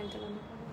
ফ্যানটা বন্ধ করো।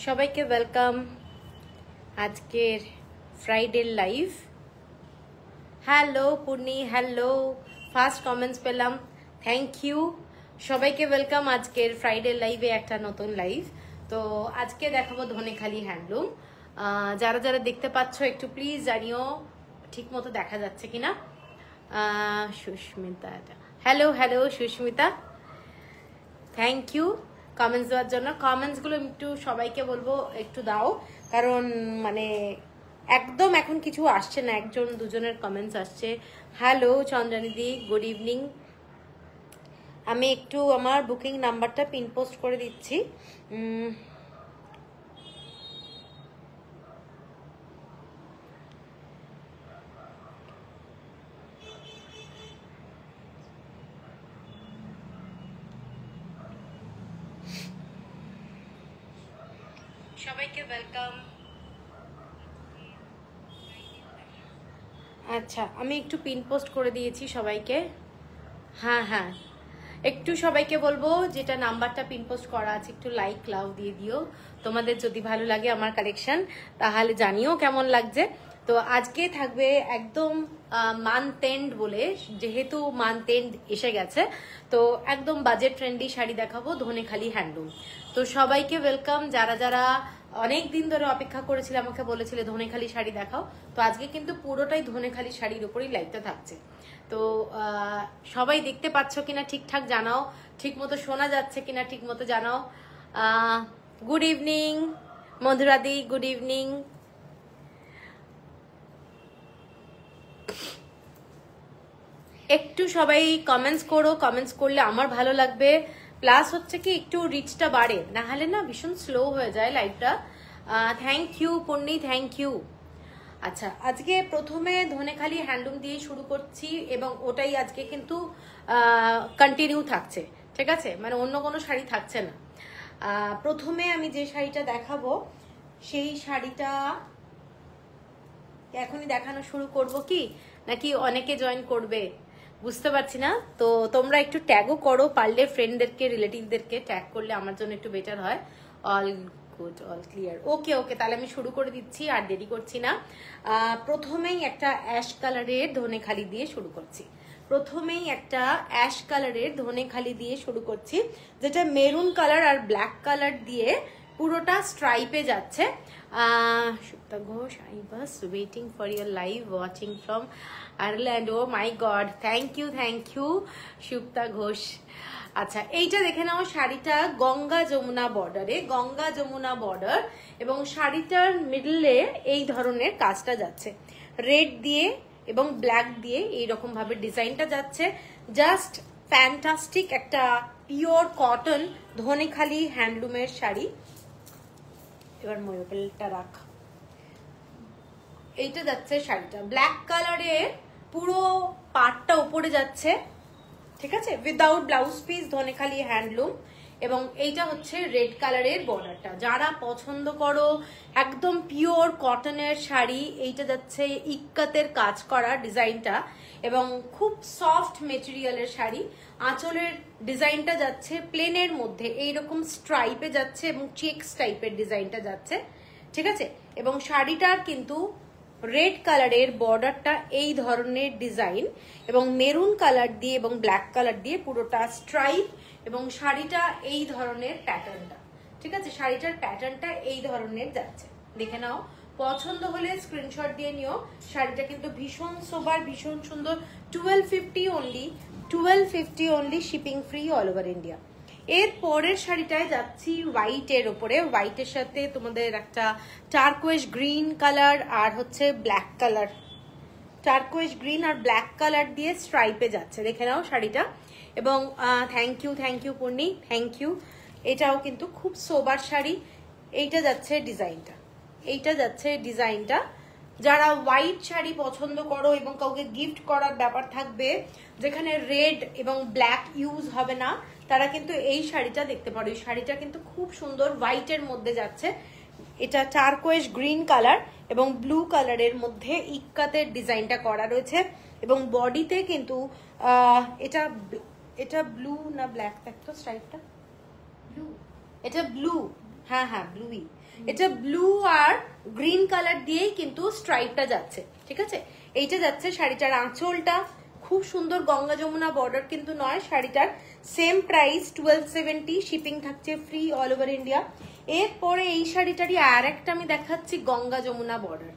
সবাইকে ওয়েলকাম আজকের Friday live. Hello Purni, hello, first comments পেলাম, থ্যাংক ইউ। সবাইকে ওয়েলকাম আজকের ফ্রাইডে লাইভে, একটা নতুন লাইভ। তো আজকে দেখাবো ধনেখালি হ্যান্ডলুম। যারা যারা দেখতে পাচ্ছ একটু প্লিজ জানিও ঠিক মতো দেখা যাচ্ছে কিনা। Sushmita, hello hello Sushmita, thank you comments দেওয়ার জন্য। কমেন্টসগুলো একটু সবাইকে বলবো একটু দাও, কারণ মানে একদম এখন কিছু আসছে না, একজন দুজনের কমেন্টস আসছে। হ্যালো চন্দ্রানিদি, গুড ইভিনিং। আমি একটু আমার বুকিং নাম্বারটা পিন পোস্ট করে দিচ্ছি। সবাইকে ওয়েলকাম। আচ্ছা আমি একটু পিন পোস্ট করে দিয়েছি সবাইকে। হ্যাঁ হ্যাঁ, একটু সবাইকে বলবো যেটা নাম্বারটা পিন পোস্ট করা আছে একটু লাইক লাভ দিয়ে দিও। তোমাদের যদি ভালো লাগে আমার কালেকশন তাহলে জানিও কেমন লাগছে। তো আজকে থাকবে একদম মান্থ এন্ড বলে, যেহেতু মান্থ এন্ড এসে গেছে তো একদম বাজেট ফ্রেন্ডলি শাড়ি দেখাবো ধনেখালি হ্যান্ডলুম। তো সবাইকে ওয়েলকাম। যারা যারা অনেক দিন ধরে অপেক্ষা করেছিল, আমাকে বলেছিলে ধনেখালি শাড়ি দেখাও, তো আজকে কিন্তু পুরোটাই ধনেখালি শাড়ির উপরেই লাইভটা থাকছে। তো সবাই দেখতে পাচ্ছ কিনা ঠিকঠাক জানাও, ঠিক মতো শোনা যাচ্ছে কিনা ঠিক মতো জানাও। গুড ইভিনিং মধুরাদি, গুড ইভিনিং। একটু সবাই কমেন্টস করো, কমেন্টস করলে আমার ভালো লাগবে। প্লাস হচ্ছে কি একটু রিচটা বাড়ে, না হলে না ভীষণ স্লো হয়ে যায় লাইভটা। Thank you Purni, thank you. আচ্ছা আজকে প্রথমে ধনেখালি হ্যান্ডলুম দিয়ে শুরু করছি এবং ওটাই আজকে কিন্তু কন্টিনিউ থাকছে, ঠিক আছে, মানে অন্য কোনো শাড়ি থাকছে না। প্রথমে আমি যে শাড়িটা দেখাবো সেই শাড়িটা এখনই দেখানো শুরু করব কি নাকি অনেকে জয়েন করবে বুঝতে পারছি না। তো তোমরা একটু ট্যাগও করো, পারলে ফ্রেন্ডদেরকে রিলেটিভদেরকে ট্যাগ করলে আমার জন্য একটু বেটার হয়। অল গুড, অল ক্লিয়ার, ওকে ওকে, তাহলে আমি শুরু করে দিচ্ছি, আর দেরি করছি না। প্রথমেই একটা অ্যাশ কালারের ধনেখালি দিয়ে শুরু করছি। প্রথমেই একটা অ্যাশ কালারের ধনেখালি দিয়ে শুরু করছি, যেটা মেরুন কালার আর ব্ল্যাক কালার দিয়ে পুরোটা স্ট্রাইপে যাচ্ছে। Shukta Ghosh, I was waiting for your live watching from Ireland. Oh my God, thank you Shukta Ghosh. আচ্ছা, এইটা দেখে নাও, শাড়িটা গঙ্গা যমুনা বর্ডারে, গঙ্গা যমুনা বর্ডার, এবং শাড়িটার মিডলে এই ধরনের কাজটা যাচ্ছে, রেড দিয়ে এবং ব্ল্যাক দিয়ে এইরকম ভাবে ডিজাইনটা যাচ্ছে। জাস্ট ফ্যান্টাস্টিক একটা পিওর কটন ধনেখালি হ্যান্ডলুমের শাড়ি। এবার ময়ূরটা রাখ। এইটা যাচ্ছে শাড়িটা ব্ল্যাক কালারের, পুরো পাটটা উপরে যাচ্ছে, ঠিক আছে, without blouse piece, Dhonekhali handloom, এবং এইটা হচ্ছে রেড কালারের বর্ডারটা। যারা পছন্দ করো একদম পিওর কটনের শাড়ি, এইটা যাচ্ছে ইক্কাতের কাজ করা ডিজাইনটা, এবং খুব সফট মেটেরিয়ালের শাড়ি। আঁচলের ডিজাইনটা যাচ্ছে প্লেনের মধ্যে এইরকম স্ট্রাইপে যাচ্ছে এবং চেকস টাইপের ডিজাইনটা যাচ্ছে, ঠিক আছে। এবং শাড়িটার কিন্তু রেড কালারের বর্ডারটা এই ধরনের ডিজাইন, এবং মেরুন কালার দিয়ে এবং ব্ল্যাক কালার দিয়ে পুরোটা স্ট্রাইপ, এবং শাড়িটা এই ধরনের প্যাটার্নটা, ঠিক আছে, শাড়িটার প্যাটার্নটা এই ধরনের যাচ্ছে। দেখে নাও, পছন্দ হলে স্ক্রিনশট দিয়ে নিও। শাড়িটা কিন্তু ভীষণ সোবার, ভীষণ সুন্দর। 1250 only, shipping free all over India. এর পরের শাড়িটায় যাচ্ছি হোয়াইটের ওপরে, হোয়াইটের সাথে তোমাদের একটা টার্কোয়েজ গ্রিন কালার আর হচ্ছে ব্ল্যাক কালার, টার্কোয়েজ গ্রিন আর ব্ল্যাক কালার দিয়ে স্ট্রাইপে যাচ্ছে। দেখে নাও শাড়িটা, এবং thank you Purni, thank you. এটাও কিন্তু খুব সোবার শাড়ি। এইটা যাচ্ছে ডিজাইনটা, এইটা যাচ্ছে ডিজাইনটা। যারা হোয়াইট শাড়ি পছন্দ করো এবং কাউকে গিফট করার ব্যাপার থাকবে, যেখানে রেড এবং ব্ল্যাক ইউজ হবে না, তারা কিন্তু এই শাড়িটা দেখতে পারো। এই শাড়িটা কিন্তু খুব সুন্দর, হোয়াইটের মধ্যে যাচ্ছে। এটা টার্কোয়েজ গ্রিন কালার এবং ব্লু কালারের মধ্যে ইক্কাতের ডিজাইনটা করা রয়েছে, এবং বডিতে কিন্তু এটা ব্লু না ব্ল্যাক, দেখতো স্ট্রাইপটা ব্লু, এটা ব্লু, হ্যাঁ ব্লুই, এটা ব্লু আর গ্রিন কালার দিয়েই কিন্তু স্ট্রাইপটা যাচ্ছে, ঠিক আছে। এইটা যাচ্ছে শাড়িটার আঁচলটা, খুব সুন্দর গঙ্গা যমুনা বর্ডার কিন্তু নয়, শাড়িটার সেম প্রাইস 1270, শিপিং থাকছে ফ্রি অল ওভার ইন্ডিয়া। এরপরে এই শাড়িটারই আর একটা আমি দেখাচ্ছি গঙ্গা যমুনা বর্ডার,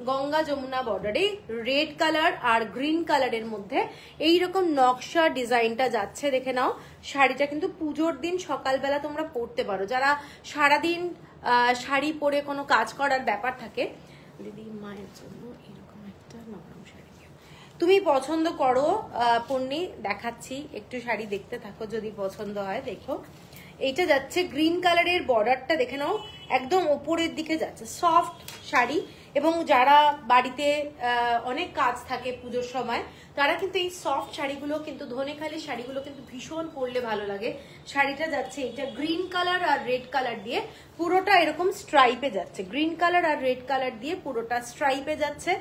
গঙ্গা যমুনা বর্ডারে রেড কালার আর গ্রিন কালারের মধ্যে এইরকম নকশা ডিজাইনটা যাচ্ছে। দেখে নাও, শাড়িটা কিন্তু পুজোর দিন সকালবেলা তোমরা পরতে পারো, যারা সারাদিন শাড়ি পরে কোনো কাজ করার ব্যাপার থাকে। দিদি মায়ের জন্য এরকম একটা নরম শাড়ি তুমি পছন্দ করো পূর্ণি, দেখাচ্ছি, একটু শাড়ি দেখতে থাকো, যদি পছন্দ হয় দেখো। এইটা যাচ্ছে গ্রিন কালারের বর্ডারটা, দেখে নাও একদম ওপরের দিকে যাচ্ছে, সফট শাড়ি। এবং যারা বাড়িতে অনেক কাজ থাকে পুজোর সময়, তারা কিন্তু এই সফট শাড়িগুলো কিন্তু, ধনেখালি শাড়িগুলো কিন্তু ভীষণ পরলে ভালো লাগে। শাড়িটা যাচ্ছে এটা গ্রিন কালার আর রেড কালার দিয়ে, পুরোটা এরকম স্ট্রাইপে যাচ্ছে, গ্রিন কালার আর রেড কালার দিয়ে পুরোটা স্ট্রাইপে যাচ্ছে।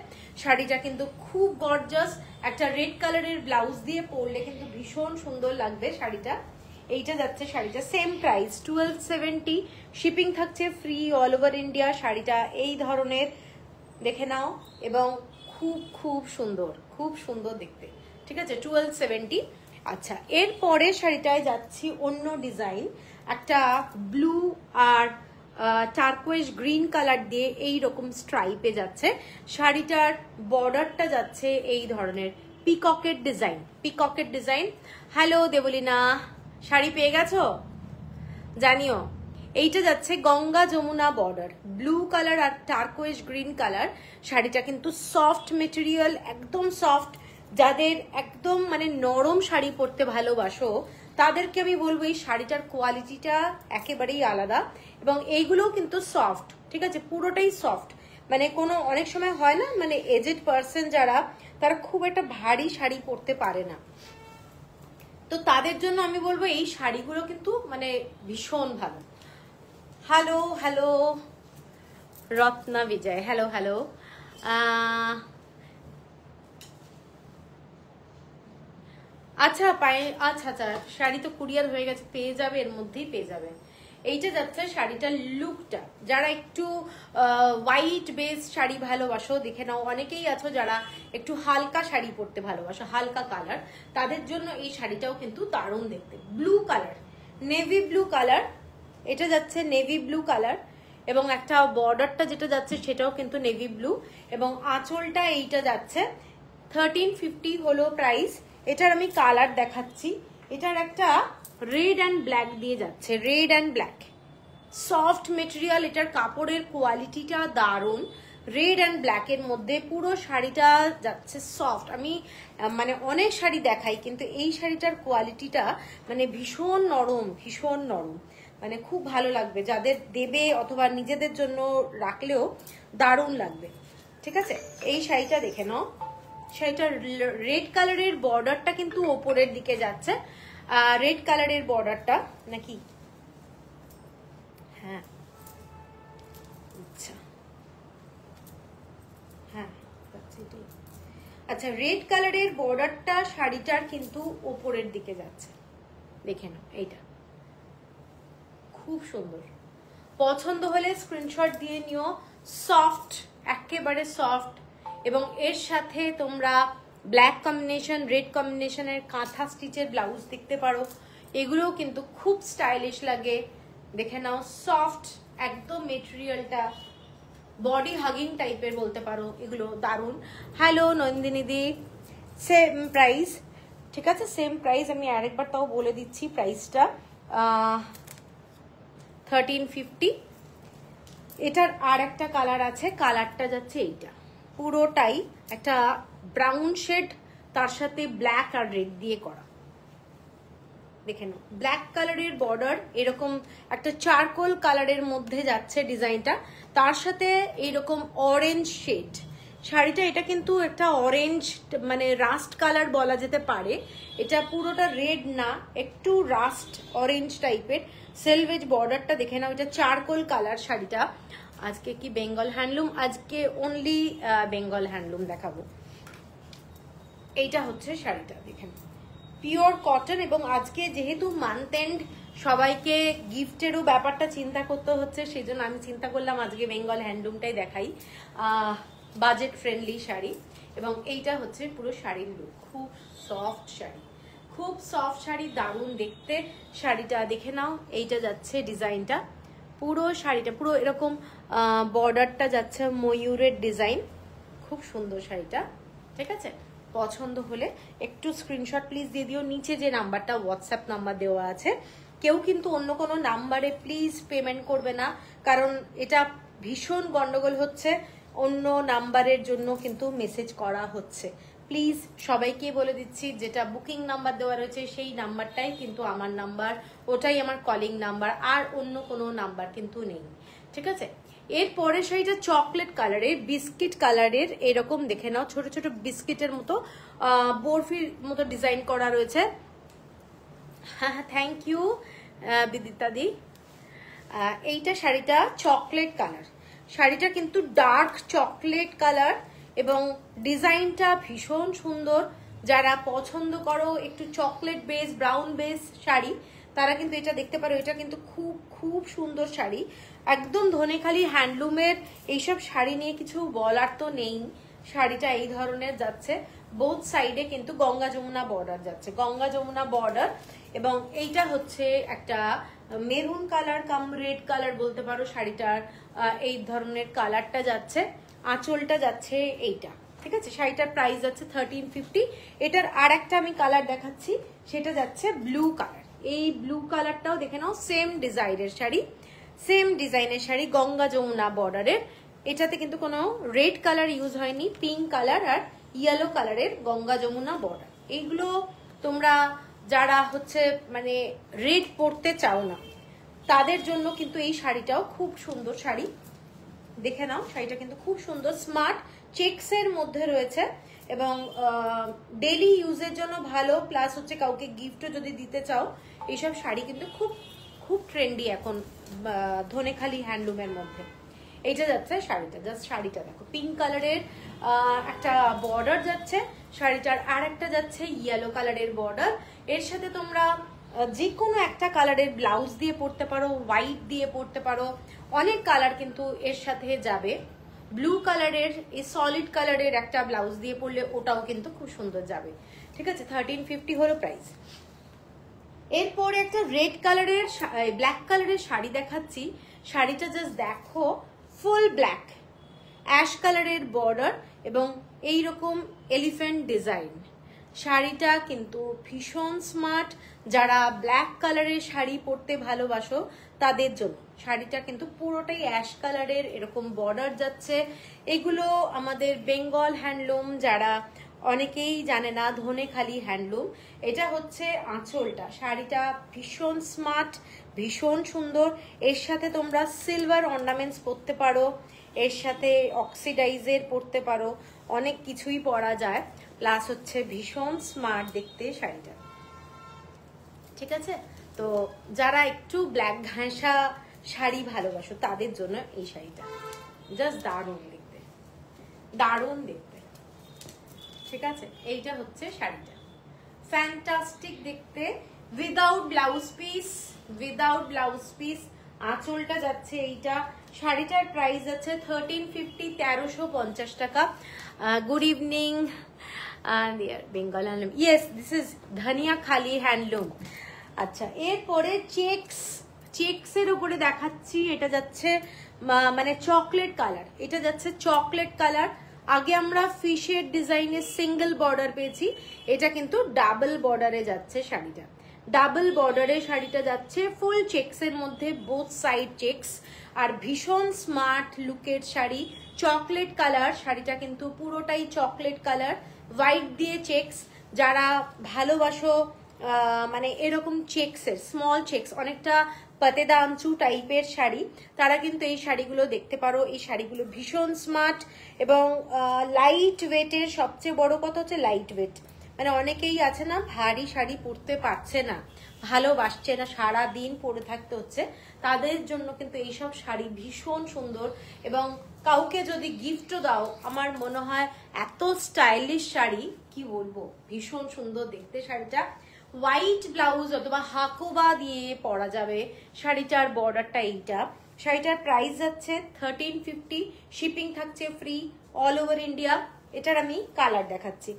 শাড়িটা কিন্তু খুব গর্জাস, একটা রেড কালারের ব্লাউজ দিয়ে পরলে কিন্তু ভীষণ সুন্দর লাগবে শাড়িটা। এইটা যাচ্ছে শাড়িটা, সেম প্রাইস 1270, শিপিং থাকছে ফ্রি অল ওভার ইন্ডিয়া। শাড়িটা এই ধরনের, দেখে নাও, এবং খুব সুন্দর, খুব সুন্দর দেখতে, ঠিক আছে, 1270। আচ্ছা, এরপরে শাড়িটায় যাচ্ছি অন্য ডিজাইন, একটা ব্লু আর টার্কোয়েজ গ্রিন কালার দিয়ে এইরকম স্ট্রাইপে যাচ্ছে। শাড়িটার বর্ডারটা যাচ্ছে এই ধরনের পিককের ডিজাইন, পিককের ডিজাইন। হ্যালো দেবলিনা, শাড়ি পেয়ে গেছো জানিও। এইটা যাচ্ছে Ganga Jamuna border, blue colour আর টার্কোয়েজ গ্রিন কালার। শাড়িটা কিন্তু সফট মেটেরিয়াল, একদম সফট। যাদের একদম মানে নরম শাড়ি পরতে ভালোবাসো, তাদেরকে আমি বলবো এই শাড়িটার কোয়ালিটিটা একেবারেই আলাদা। এবং এইগুলোও কিন্তু সফট, ঠিক আছে, পুরোটাই সফট। মানে কোনো অনেক সময় হয় না, মানে এজেড পার্সন যারা, তারা খুব একটা ভারী শাড়ি পরতে পারে না, তো তাদের জন্য আমি বলবো এই শাড়িগুলো কিন্তু মানে ভীষণ ভালো। হ্যালো হ্যালো রত্না বিজয়, হ্যালো হ্যালো। আচ্ছা আচ্ছা শাড়ি তো কুরিয়ার হয়ে গেছে, পেয়ে যাবে, এর মধ্যেই পেয়ে যাবে। এইটা যাচ্ছে শাড়িটার লুকটা। যারা একটু হোয়াইট বেস শাড়ি ভালোবাসো, দেখে নাও, অনেকেই আছো যারা একটু হালকা শাড়ি পরতে ভালোবাসো, হালকা কালার, তাদের জন্য এই শাড়িটাও কিন্তু দারুণ দেখতে। Blue colour, navy blue colour, এটা যাচ্ছে নেভি ব্লু কালার, এবং একটা বর্ডারটা যেটা যাচ্ছে সেটাও কিন্তু নেভি ব্লু, এবং আঁচলটা এইটা যাচ্ছে 1350 হলো প্রাইস। এটার আমি কালার দেখাচ্ছি। এটার একটা রেড অ্যান্ড ব্ল্যাক দিয়ে যাচ্ছে, red and black, soft material, এটার কাপড়ের কোয়ালিটিটা দারুণ। রেড অ্যান্ড ব্ল্যাকের মধ্যে পুরো শাড়িটা যাচ্ছে সফট। আমি মানে অনেক শাড়ি দেখাই, কিন্তু এই শাড়িটার কোয়ালিটিটা মানে ভীষণ নরম, ভীষণ নরম, মানে খুব ভালো লাগবে যাদের দেবে অথবা নিজেদের জন্য রাখলেও দারুণ লাগবে। ঠিক আছে, এই শাড়িটা দেখে নাও। শাড়িটার রেড কালারের বর্ডারটা কিন্তু ওপরের দিকে যাচ্ছে, রেড কালারের বর্ডারটা নাকি, হ্যাঁ আচ্ছা, হ্যাঁ আচ্ছা, রেড কালারের বর্ডারটা শাড়িটার কিন্তু ওপরের দিকে যাচ্ছে, দেখে নাও। এইটা খুব সুন্দর, পছন্দ হলে স্ক্রিনশট দিয়ে নিও। সফট, একেবারে সফট, এবং এর সাথে তোমরা ব্ল্যাক কম্বিনেশন, রেড কম্বিনেশনের কাঁথা স্টিচের ব্লাউজ দেখতে পারো, এগুলোও কিন্তু খুব স্টাইলিশ লাগে। দেখে নাও, সফট একদম মেটেরিয়ালটা, বডি হাগিং টাইপের বলতে পারো, এগুলো দারুণ। হ্যালো নন্দিনী দি, সেম প্রাইস, ঠিক আছে, সেম প্রাইস। আমি আরেকবার তাও বলে দিচ্ছি প্রাইসটা, 1350। এটার আর একটা কালার আছে, কালারটা যাচ্ছে এইটা, পুরোটাই একটা ব্রাউন শেড, তার সাথে ব্ল্যাক আর রেড দিয়ে করা। দেখে নাও, ব্ল্যাক কালারের বর্ডার, এরকম একটা চারকোল কালারের মধ্যে যাচ্ছে ডিজাইনটা, তার সাথে এইরকম অরেঞ্জ শেড শাড়িটা। এটা কিন্তু একটা অরেঞ্জ মানে রাস্ট কালার বলা যেতে পারে, এটা পুরোটা রেড না, একটু রাস্ট অরেঞ্জ টাইপের। সেলভেজ বর্ডারটা দেখে নাও, এটা চারকোল কালার শাড়িটা। আজকে কি বেঙ্গল হ্যান্ডলুম, আজকে অনলি বেঙ্গল হ্যান্ডলুম দেখাবো। এইটা হচ্ছে শাড়িটা, দেখেন পিওর কটন। এবং আজকে যেহেতু মান্থ এন্ড, সবাইকে গিফটেরও ব্যাপারটা চিন্তা করতে হচ্ছে, সেই জন্য আমি চিন্তা করলাম আজকে বেঙ্গল হ্যান্ডলুমটাই দেখাই। বাজেট ফ্রেন্ডলি শাড়ি, এবং এইটা হচ্ছে পুরো শাড়ির লুক। খুব সফট শাড়ি, খুব সফট শাড়ি, দারুণ দেখতে শাড়িটা। দেখে নাও, এইটা যাচ্ছে ডিজাইনটা, পুরো শাড়িটা পুরো এরকম বর্ডারটা যাচ্ছে ময়ূরের ডিজাইন, খুব সুন্দর শাড়িটা। ঠিক আছে, পছন্দ হলে একটু স্ক্রিনশট প্লিজ দিয়ে দিও। নিচে যে নাম্বারটা হোয়াটসঅ্যাপ নাম্বার দেওয়া আছে, কেউ কিন্তু অন্য কোনো নাম্বারে প্লিজ পেমেন্ট করবে না, কারণ এটা ভীষণ গন্ডগোল হচ্ছে, অন্য নাম্বারের জন্য কিন্তু মেসেজ করা হচ্ছে। প্লিজ সবাইকে বলে দিচ্ছি, যেটা বুকিং নাম্বার দেওয়া রয়েছে সেই নাম্বারটাই কিন্তু আমার নাম্বার, ওটাই আমার কলিং নাম্বার, আর অন্য কোনো নাম্বার কিন্তু নেই। ঠিক আছে, এরপরে শাড়িটা চকলেট কালারের, বিস্কিট কালারের, এরকম দেখে নাও, ছোট ছোট বিস্কিটের মতো বরফির মতো ডিজাইন করা রয়েছে। হ্যাঁ, থ্যাংক ইউ বিদিতা দি। এইটা শাড়িটা চকলেট কালার, শাড়িটা কিন্তু ডার্ক চকলেট কালার, এবং ডিজাইনটা ভীষণ সুন্দর। যারা পছন্দ করো একটু chocolate base, brown base sari, তারা কিন্তু এটা দেখতে পারো। এটা কিন্তু খুব খুব সুন্দর শাড়ি, একদম ধনেখালি হ্যান্ডলুমের। এইসব শাড়ি নিয়ে কিছু বলার তো নেই, শাড়িটা এই ধরনের যাচ্ছে, বোথ সাইডে কিন্তু গঙ্গা যমুনা বর্ডার যাচ্ছে, গঙ্গা যমুনা বর্ডার। এবং এইটা হচ্ছে একটা মেরুন কালার কাম রেড কালার বলতে পারো শাড়িটার, এই ধরনের কালারটা যাচ্ছে, আঁচলটা যাচ্ছে এইটা। ঠিক আছে, শাড়িটার প্রাইস যাচ্ছে 1350। এটার আর একটা আমি কালার দেখাচ্ছি, সেটা যাচ্ছে ব্লু কালার। এই ব্লু কালারটাও দেখে নাও, সেম ডিজাইনের শাড়ি, সেম ডিজাইনের শাড়ি, গঙ্গা যমুনা বর্ডারের। এটাতে কিন্তু কোনো রেড কালার ইউজ হয়নি, পিঙ্ক কালার আর ইয়েলো কালারের গঙ্গা যমুনা বর্ডার। এইগুলো তোমরা যারা হচ্ছে মানে রেড পরতে চাও না, তাদের জন্য কিন্তু এই শাড়িটাও খুব সুন্দর শাড়ি। দেখে নাও, শাড়িটা কিন্তু খুব সুন্দর, স্মার্ট চেকসের মধ্যে রয়েছে, এবং ডেলি ইউজের জন্য ভালো, প্লাস হচ্ছে কাউকে গিফটও যদি দিতে চাও, এইসব শাড়ি কিন্তু খুব খুব ট্রেন্ডি এখন ধনেখালি হ্যান্ডলুমের মধ্যে। এইটা যাচ্ছে শাড়িটা, জাস্ট শাড়িটা দেখো, পিঙ্ক কালারের একটা বর্ডার যাচ্ছে শাড়িটার, আর একটা যাচ্ছে ইয়েলো কালারের বর্ডার। এর সাথে তোমরা যে কোনো একটা কালারের ব্লাউজ দিয়ে পরতে পারো, হোয়াইট দিয়ে পরতে পারো, অনেক কালার কিন্তু এর সাথে যাবে। ব্লু কালারের, এই সলিড কালারের একটা ব্লাউজ দিয়ে পরলে ওটাও কিন্তু খুব সুন্দর যাবে। ঠিক আছে, 1350 হলো প্রাইস। এরপরে একটা রেড কালারের, ব্ল্যাক কালারের শাড়ি দেখাচ্ছি। শাড়িটা জাস্ট দেখো, ফুল ব্ল্যাক, অ্যাশ কালারের বর্ডার এবং এইরকম এলিফ্যান্ট ডিজাইন। শাড়িটা কিন্তু ভীষণ স্মার্ট। যারা ব্ল্যাক কালারের শাড়ি পরতে ভালোবাসো তাদের জন্য শাড়িটা কিন্তু পুরোটাই অ্যাশ কালারের, এরকম বর্ডার যাচ্ছে। এগুলো আমাদের বেঙ্গল হ্যান্ডলুম, যারা অনেকেই জানে না, ধনেখালি হ্যান্ডলুম। এটা হচ্ছে আঁচলটা। শাড়িটা ভীষণ স্মার্ট, ভীষণ সুন্দর। এর সাথে তোমরা সিলভার অর্নামেন্টস পরতে পারো, এর সাথে অক্সিডাইজের পরতে পারো, অনেক কিছুই পরা যায়। প্লাস হচ্ছে ভীষণ স্মার্ট দেখতে শাড়িটা, ঠিক আছে? তো যারা একটু ব্ল্যাক ঘাসা শাড়ি ভালোবাসো তাদের জন্য এই শাড়িটা জাস্ট দারুণ দেখতে, দারুণ দেখতে, ঠিক আছে? এইটা হচ্ছে শাড়িটা, ফ্যান্টাস্টিক দেখতে, without blouse piece, without blouse piece. আঁচলটা যাচ্ছে এইটা। শাড়িটার প্রাইস আছে 1350, 1350 টাকা। Good evening Bengal handloom, yes this is Dhaniakhali handloom. আচ্ছা, এরপরে চেক্সের উপরে দেখাচ্ছি। এটা যাচ্ছে মানে চকলেট কালার, এটা যাচ্ছে চকলেট কালার। আগে আমরা ফিশের ডিজাইনের সিঙ্গেল বর্ডার পেয়েছি, এটা কিন্তু ডাবল বর্ডারে যাচ্ছে শাড়িটা। ডাবল বর্ডারে শাড়িটা যাচ্ছে, ফুল চেক্সের মধ্যে, বোথ সাইড চেক্স, আর ভীষণ স্মার্ট লুকের শাড়ি। চকলেট কালার শাড়িটা কিন্তু পুরোটাই চকলেট কালার, হোয়াইট দিয়ে চেক্স। যারা ভালোবাসো মানে এরকম চেক্সের, স্মল চেক্স, অনেকটা পাতেদামচু টাইপের শাড়ি, তারা কিন্তু এই শাড়িগুলো দেখতে পারো। এই শাড়িগুলো ভীষণ স্মার্ট এবং লাইট ওয়েটের। সবচেয়ে বড় কথা হচ্ছে লাইট ওয়েট। মানে অনেকেই আছে না, ভারী শাড়ি পরতে পারছে না, ভালোবাসছে না, সারা দিন পরে থাকতে হচ্ছে, তাদের জন্য কিন্তু এইসব শাড়ি ভীষণ সুন্দর। এবং কাউকে যদি গিফটও দাও, আমার মনে হয় এত স্টাইলিশ শাড়ি কি বলবো, ভীষণ সুন্দর দেখতে শাড়িটা। হোয়াইট ব্লাউজ অথবা হাকোবা দিয়ে পরা যাবে শাড়িটার। বর্ডারটা এইটা। শাড়িটার প্রাইস যাচ্ছে 1350, শিপিং থাকছে ফ্রি অল ওভার ইন্ডিয়া। এটার আমি কালার দেখাচ্ছি।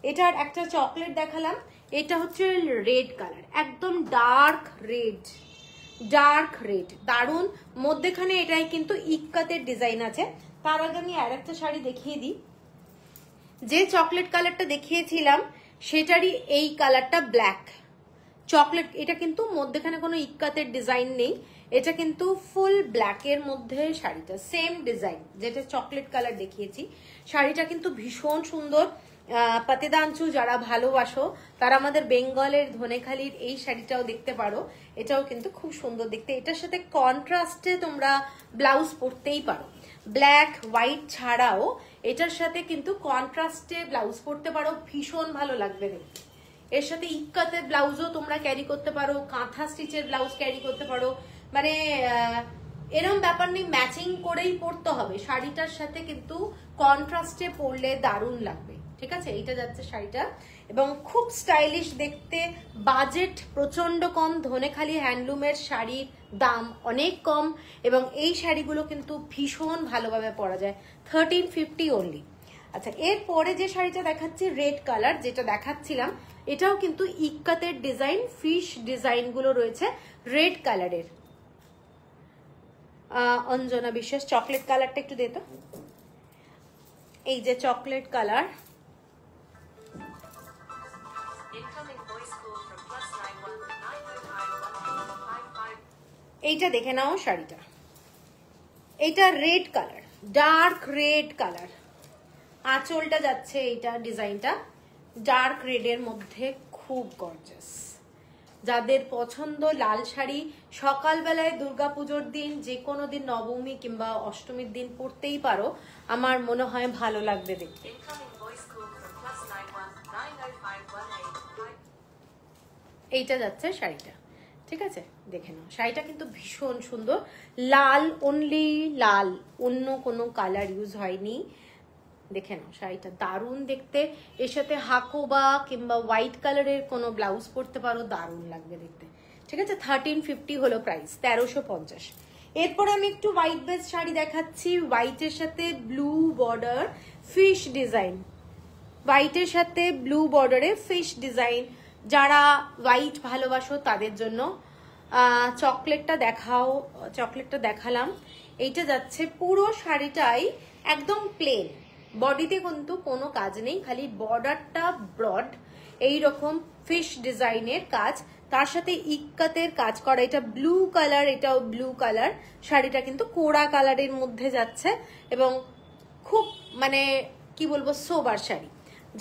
এটার একটা চকলেট দেখালাম, এটা হচ্ছে রেড কালার, একদম ডার্ক রেড, ডার্ক রেড, দারুণ। মধ্যেখানে এটাই কিন্তু ইক্কাতের ডিজাইন আছে। তার আগে আমি আর একটা শাড়ি দেখিয়ে দিই। যে চকলেট কালারটা দেখিয়েছিলাম সেটারই এই কালারটা ব্ল্যাক চকলেট। এটা কিন্তু মধ্যেখানে কোনো ইক্কাতের ডিজাইন নেই, এটা কিন্তু ফুল ব্ল্যাকের মধ্যে শাড়িটা, সেম ডিজাইন যেটা চকলেট কালার দেখিয়েছি। শাড়িটা কিন্তু ভীষণ সুন্দর। পাতেদাঞ্চু যারা ভালোবাসো তারা আমাদের বেঙ্গলের ধনেখালির এই শাড়িটাও দেখতে পারো, এটাও কিন্তু খুব সুন্দর দেখতে। এটার সাথে কন্ট্রাস্টে তোমরা ব্লাউজ পরতেই পারো, ব্ল্যাক হোয়াইট ছাড়াও এটার সাথে কিন্তু কন্ট্রাস্টে ব্লাউজ পরতে পারো, ভীষণ ভালো লাগবে দেখতে। এর সাথে ইক্কাতের ব্লাউজও তোমরা ক্যারি করতে পারো, কাঁথা স্টিচের ব্লাউজ ক্যারি করতে পারো, মানে এরকম ব্যাপার নেই, ম্যাচিং করেই পরতে হবে শাড়িটার সাথে, কিন্তু কন্ট্রাস্টে পরলে দারুণ লাগবে, ঠিক আছে? এইটা যাচ্ছে শাড়িটা এবং খুব স্টাইলিশ দেখতে। বাজেট প্রচন্ড কম, ধনেখালি হ্যান্ডলুমের শাড়ির দাম অনেক কম এবং এই শাড়িগুলো কিন্তু ভীষণ ভালোভাবে পরা যায়। 1350 অনলি। আচ্ছা, এরপরে যে শাড়িটা দেখাচ্ছি রেড কালার, যেটা দেখাচ্ছিলাম এটাও কিন্তু ইক্কাতের ডিজাইন, ফিশ ডিজাইন গুলো রয়েছে রেড কালারের। অঞ্জনা বিশ্বাস, চকলেট কালারটা একটু দে তো। এই যে চকলেট কালার, এইটা দেখে নাও শাড়িটা। এইটা red colour, dark red colour. আঁচলটা যাচ্ছে এইটা, ডিজাইনটা ডার্ক রেডের মধ্যে, খুব গর্জাস। যাদের পছন্দ লাল শাড়ি, সকালবেলায় দুর্গাপুজোর দিন, যে কোনো দিন, নবমী কিংবা অষ্টমীর দিন পরতেই পারো, আমার মনে হয় ভালো লাগবে দেখতে। এইটা যাচ্ছে শাড়িটা, ঠিক আছে? দেখে নাও, শাড়িটা কিন্তু ভীষণ সুন্দর। লাল, অনলি লাল, অন্য কোনো কালার ইউজ হয়নি। দেখে নাও, শাড়িটা দারুণ দেখতে। এর সাথে হাকোবা কিংবা হোয়াইট কালারের কোনো ব্লাউজ পরতে পারো, দারুণ লাগবে দেখতে, ঠিক আছে? 1350 হলো প্রাইস, 1350। এরপর আমি একটু হোয়াইট বেস শাড়ি দেখাচ্ছি। হোয়াইটের সাথে ব্লু বর্ডার, ফিশ ডিজাইন, হোয়াইটের সাথে ব্লু বর্ডারে ফিশ ডিজাইন। যারা হোয়াইট ভালোবাসো তাদের জন্য। চকলেটটা দেখাও, চকলেটটা দেখালাম। এইটা যাচ্ছে পুরো শাড়িটাই একদম প্লেন, বডিতে কিন্তু কোনো কাজ নেই, খালি বর্ডারটা ব্রড এই রকম ফিশ ডিজাইনের কাজ, তার সাথে ইক্কাতের কাজ করা। এটা ব্লু কালার, এটাও ব্লু কালার। শাড়িটা কিন্তু কোড়া কালারের মধ্যে যাচ্ছে এবং খুব মানে কি বলবো সোবার শাড়ি।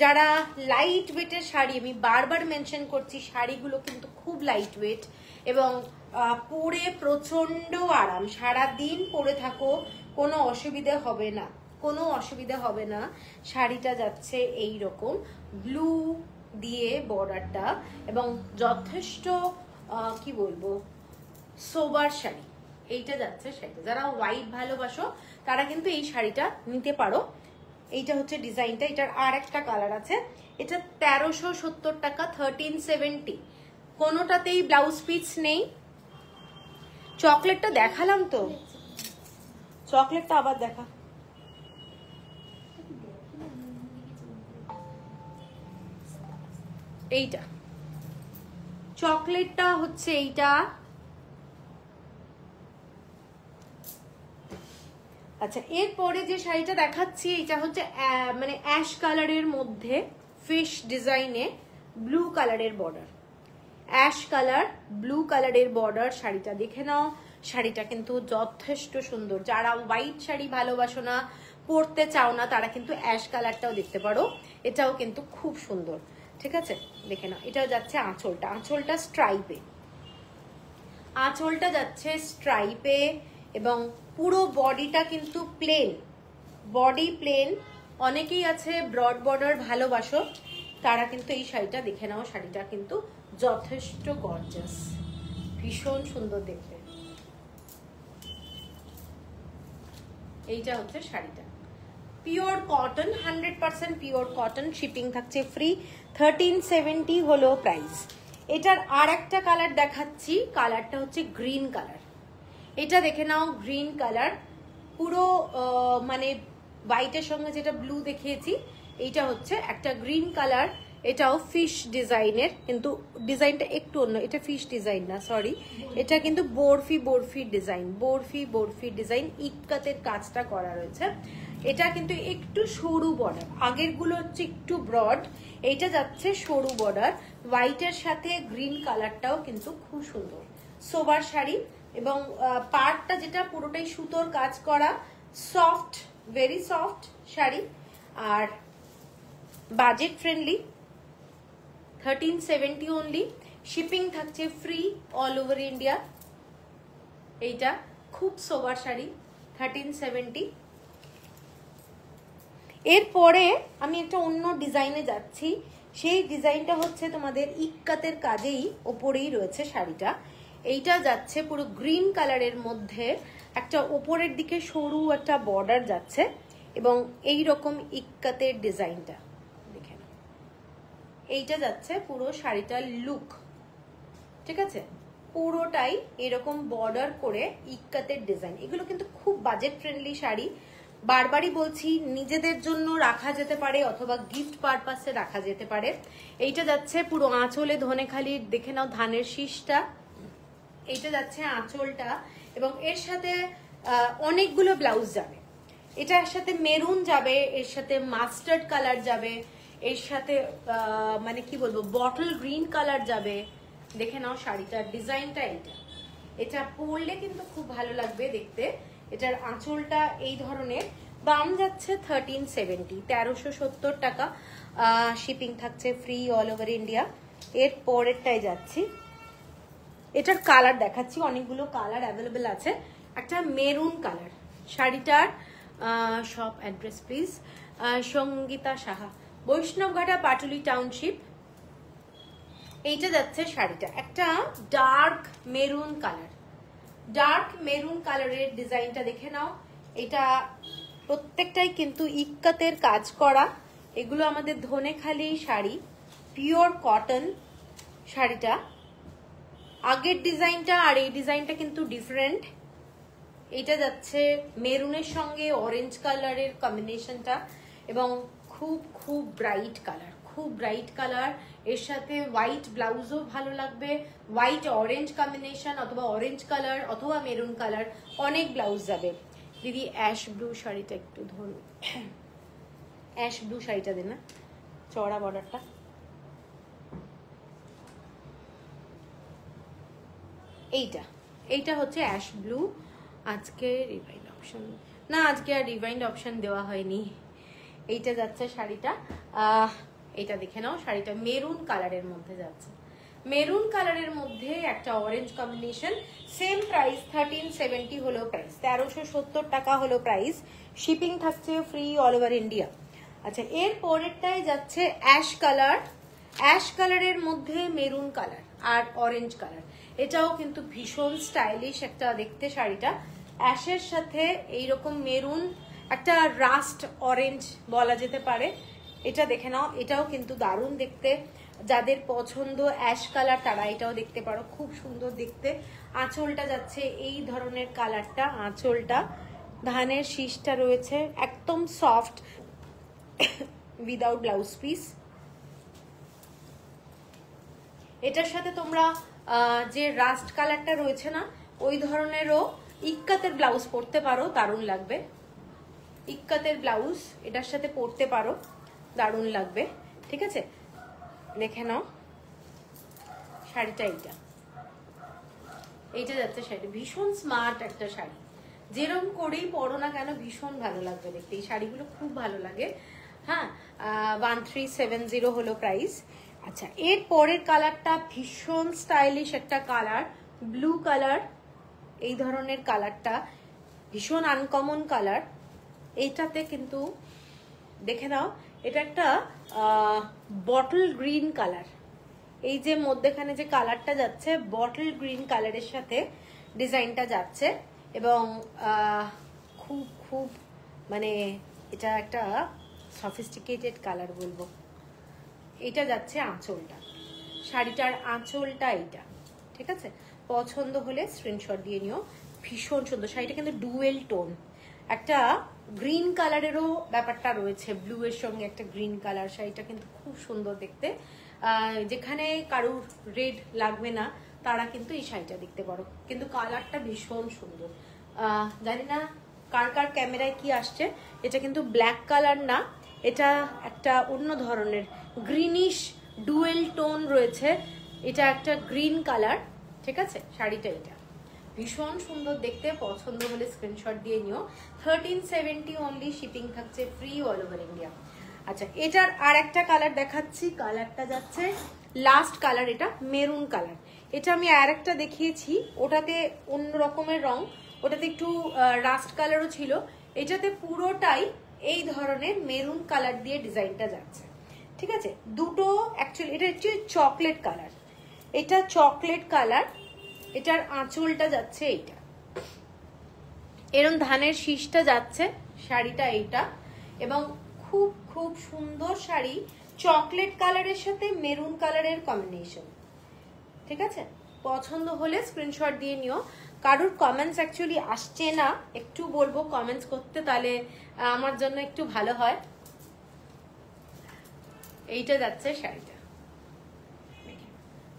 যারা লাইট ওয়েটের শাড়ি, আমি বারবার মেনশন করছি শাড়িগুলো কিন্তু খুব লাইট ওয়েট এবং পরে প্রচন্ড আরাম, সারাদিন পরে থাকো কোনো অসুবিধা হবে না, কোনো অসুবিধা হবে না। শাড়িটা যাচ্ছে এই রকম ব্লু দিয়ে বর্ডারটা এবং যথেষ্ট কি বলবো সোবার শাড়ি। এইটা যাচ্ছে শাড়িটা, যারা হোয়াইট ভালোবাসো তারা কিন্তু এই শাড়িটা নিতে পারো। এইটা হচ্ছে ডিজাইনটা, এটার আর একটা কালার আছে। এটা 1370 টাকা, 1370। কোনোটাতেই ব্লাউজ পিস নেই। চকলেটটা দেখালাম তো, চকলেটটা আবার দেখা। এইটা চকলেটটা হচ্ছে এইটা। আচ্ছা, এরপরে যে শাড়িটা দেখাচ্ছি এটা হচ্ছে মানে অ্যাশ কালারের মধ্যে ফিশ ডিজাইনে ব্লু কালারের বর্ডার, অ্যাশ কালার ব্লু কালারের বর্ডার। শাড়িটা দেখে নাও, শাড়িটা কিন্তু যথেষ্ট সুন্দর। যারা হোয়াইট শাড়ি ভালোবাসো না, পরতে চাও না, তারা কিন্তু অ্যাশ কালারটাও দেখতে পারো, এটাও কিন্তু খুব সুন্দর। ঠিক আছে, দেখে নাও। এটাও যাচ্ছে আঁচলটা, আঁচলটা স্ট্রাইপে, আঁচলটা যাচ্ছে স্ট্রাইপে এবং পুরো বডিটা কিন্তু প্লেন, বডি প্লেন। অনেকেই আছে ব্রড বর্ডার ভালোবাসো, তারা কিন্তু এই শাড়িটা দেখে নাও। শাড়িটা কিন্তু যথেষ্ট গর্জাস, ভীষণ সুন্দর দেখতে। এইটা হচ্ছে শাড়িটা, pure cotton, 100% pure cotton. Shipping থাকছে ফ্রি, 1370 হলো প্রাইস। এটার আর একটা কালার দেখাচ্ছি, কালারটা হচ্ছে গ্রিন কালার। এটা দেখে নাও, গ্রিন কালার পুরো মানে হোয়াইটের সঙ্গে যেটা ব্লু দেখিয়েছি, এইটা হচ্ছে একটা গ্রিন কালার। এটাও ফিশ ডিজাইনের, কিন্তু ডিজাইনটা একটু অন্য। এটা ফিশ ডিজাইন না, সরি, এটা কিন্তু বরফি বরফি ডিজাইন, বরফি বরফি ডিজাইন। ইক্কাতের কাজটা করা রয়েছে। এটা কিন্তু একটু সরু বর্ডার, আগের গুলো হচ্ছে একটু ব্রড, এইটা যাচ্ছে সরু বর্ডার। হোয়াইটের সাথে গ্রিন কালারটাও কিন্তু খুব সুন্দর, সোবার শাড়ি। এবং পার্টটা যেটা পুরোটাই সুতোর কাজ করা, সফট, ভেরি সফট শাড়ি। আর বাজেট ফ্রেন্ডলি, 1370 অনলি। শিপিং থাকছে ফ্রি অল ওভার ইন্ডিয়া। এইটা খুব সোবার শাড়ি, 1370। এরপরে আমি একটা অন্য ডিজাইনে যাচ্ছি। সেই ডিজাইনটা হচ্ছে তোমাদের ইক্কাতের কাজেই ওপরেই রয়েছে শাড়িটা। এইটা যাচ্ছে পুরো গ্রিন কালারের মধ্যে, একটা ওপরের দিকে সরু একটা বর্ডার যাচ্ছে এবং এই রকম ইক্কাতের ডিজাইনটা দেখে নাও। এইটা যাচ্ছে পুরো শাড়িটার লুক। ঠিক আছে, পুরোটাই এরকম বর্ডার করে ইক্কাতের ডিজাইন। এগুলো কিন্তু খুব বাজেট ফ্রেন্ডলি শাড়ি। বারবারই বলছি, নিজেদের জন্য রাখা যেতে পারে অথবা গিফট পারপাসে রাখা যেতে পারে। এইটা যাচ্ছে পুরো আঁচলে ধনেখালির, দেখে নাও ধানের শীষটা। এইটা যাচ্ছে আঁচলটা এবং এর সাথে অনেকগুলো ব্লাউজ যাবে। এটার সাথে মেরুন যাবে, এর সাথে মাস্টার্ড কালার যাবে, এর সাথে মানে কি বলবো বটল গ্রিন কালার যাবে। দেখে নাও শাড়িটার ডিজাইনটা। এটা পরলে কিন্তু খুব ভালো লাগবে দেখতে। এটার আঁচলটা এই ধরনের। দাম যাচ্ছে 1370, 1370 টাকা। শিপিং থাকছে ফ্রি অল ওভার ইন্ডিয়া। এর পরেরটাই যাচ্ছি, এটার কালার দেখাচ্ছি, অনেকগুলো কালার অ্যাভেলেবেল আছে। একটা মেরুন কালার শাড়িটার, shop address please. Sangeeta Saha, Baishnabghata, Patuli township. এইটা যাচ্ছে শাড়িটা, একটা dark maroon colour, dark maroon কালারের ডিজাইনটা দেখে নাও। এটা প্রত্যেকটাই কিন্তু ইক্কাতের কাজ করা। এগুলো আমাদের ধনেখালি শাড়ি, পিওর কটন শাড়িটা। আগের ডিজাইনটা আর এই ডিজাইনটা কিন্তু ডিফারেন্ট। এটা যাচ্ছে মেরুনের সঙ্গে অরেঞ্জ কালারের কম্বিনেশনটা এবং খুব খুব ব্রাইট কালার, খুব ব্রাইট কালার। এর সাথে হোয়াইট ব্লাউজও ভালো লাগবে, হোয়াইট অরেঞ্জ কম্বিনেশন অথবা অরেঞ্জ কালার অথবা মেরুন কালার, অনেক ব্লাউজ যাবে। দিদি অ্যাশ ব্লু শাড়িটা একটু ধরুন, অ্যাশ ব্লু শাড়িটা দেন না, চড়া বর্ডারটা। এইটা হচ্ছে অ্যাশ ব্লু। আজকে রিভাইন্ড অপশন না, আজকে আর রিভাইন্ড অপশন দেওয়া হয়নি। এইটা যাচ্ছে শাড়িটা, এটা দেখে নাও, শাড়িটা মেরুন কালারের মধ্যে যাচ্ছে, মেরুন কালারের মধ্যে একটা অরেঞ্জ কম্বিনেশন। সেম প্রাইস 1370 হলো প্রাইস, 1370 টাকা হলো প্রাইস। শিপিং থাকছে ফ্রি অল ওভার ইন্ডিয়া। আচ্ছা, এর পরেরটাই যাচ্ছে অ্যাশ কালার, অ্যাশ কালারের মধ্যে মেরুন কালার আর অরেঞ্জ কালার। এটাও কিন্তু ভীষণ স্টাইলিশ একটা দেখতে শাড়িটা, অ্যাশের সাথে এইরকম মেরুন, একটা রাস্ট অরেঞ্জ বলা যেতে পারে। এটা দেখে নাও, এটাও কিন্তু দারুণ দেখতে। যাদের পছন্দ অ্যাশ কালার তারা এটাও দেখতে পারো, খুব সুন্দর দেখতে। আঁচলটা যাচ্ছে এই ধরনের কালারটা, আঁচলটা ধানের শীষটা রয়েছে একদম সফট উইদাউট ব্লাউজ পিস। এটার সাথে তোমরা যে রাস্ট কালারটা রয়েছে না, ওই ধরনেরও ইক্কাতের ব্লাউজ পরতে পারো, দারুণ লাগবে। ইক্কাতের ব্লাউজ এটার সাথে পরতে পারো, দারুণ লাগবে। ঠিক আছে, দেখে নাও শাড়িটা, এইটা যাচ্ছে শাড়ি, ভীষণ স্মার্ট একটা শাড়ি। যেরকম করেই পরো না কেন ভীষণ ভালো লাগবে দেখতে, এই শাড়িগুলো খুব ভালো লাগে। হ্যাঁ, 1370 হলো প্রাইস। আচ্ছা, এর পরের কালারটা ভীষণ স্টাইলিশ একটা কালার, ব্লু কালার। এই ধরনের কালারটা ভীষণ আনকমন কালার। এইটাতে কিন্তু দেখে নাও, এটা একটা বটল গ্রিন কালার। এই যে মধ্যেখানে যে কালারটা যাচ্ছে বটল গ্রিন কালারের সাথে ডিজাইনটা যাচ্ছে, এবং খুব খুব মানে এটা একটা সফিস্টিকেটেড কালার বলবো। এটা যাচ্ছে আঁচলটা, শাড়িটার আঁচলটা এইটা। ঠিক আছে, পছন্দ হলে স্ক্রিনশট দিয়ে নিও, ভীষণ সুন্দর শাড়িটা, কিন্তু ডুয়েল টোন, একটা গ্রিন কালারেরও ব্যাপারটা রয়েছে, ব্লু এর সঙ্গে একটা গ্রিন কালার। শাড়িটা কিন্তু খুব সুন্দর দেখতে। যেখানে কারুর রেড লাগবে না তারা কিন্তু এই শাড়িটা দেখতে পারো, কিন্তু কালারটা ভীষণ সুন্দর। জানি না কার কার ক্যামেরায় কি আসছে, এটা কিন্তু ব্ল্যাক কালার না, এটা একটা অন্য ধরনের গ্রিনিশ ডুয়েল টোন রয়েছে, এটা একটা গ্রিন কালার। ঠিক আছে, শাড়িটা এটা ভীষণ সুন্দর দেখতে, পছন্দ হলে স্ক্রিনশট দিয়ে নিও। 1370 অনলি, শিপিং থাকছে ফ্রি অল ওভার ইন্ডিয়া। আচ্ছা, এটার আর একটা কালার দেখাচ্ছি, কালারটা যাচ্ছে লাস্ট কালার, এটা মেরুন কালার। এটা আমি আর একটা দেখিয়েছি, ওটাতে অন্য রকমের রং, ওটাতে একটু রাস্ট কালারও ছিল, এটাতে পুরোটাই এই ধরনের মেরুন কালার দিয়ে ডিজাইনটা যাচ্ছে। ঠিক আছে, দুটো অ্যাকচুয়ালি এটা হচ্ছে চকলেট কালার, এটা চকলেট কালার। এটার আঁচলটা যাচ্ছে এইটা, এরকম ধানের শীষটা যাচ্ছে শাড়িটা এইটা, এবং খুব খুব সুন্দর শাড়ি, চকলেট কালারের সাথে মেরুন কালারের কম্বিনেশন। ঠিক আছে, পছন্দ হলে স্ক্রিনশট দিয়ে নিও। কারোর কমেন্টস অ্যাকচুয়ালি আসছে না, একটু বলবো কমেন্টস করতে, তাহলে আমার জন্য একটু ভালো হয়। এইটা যাচ্ছে শাড়িটা,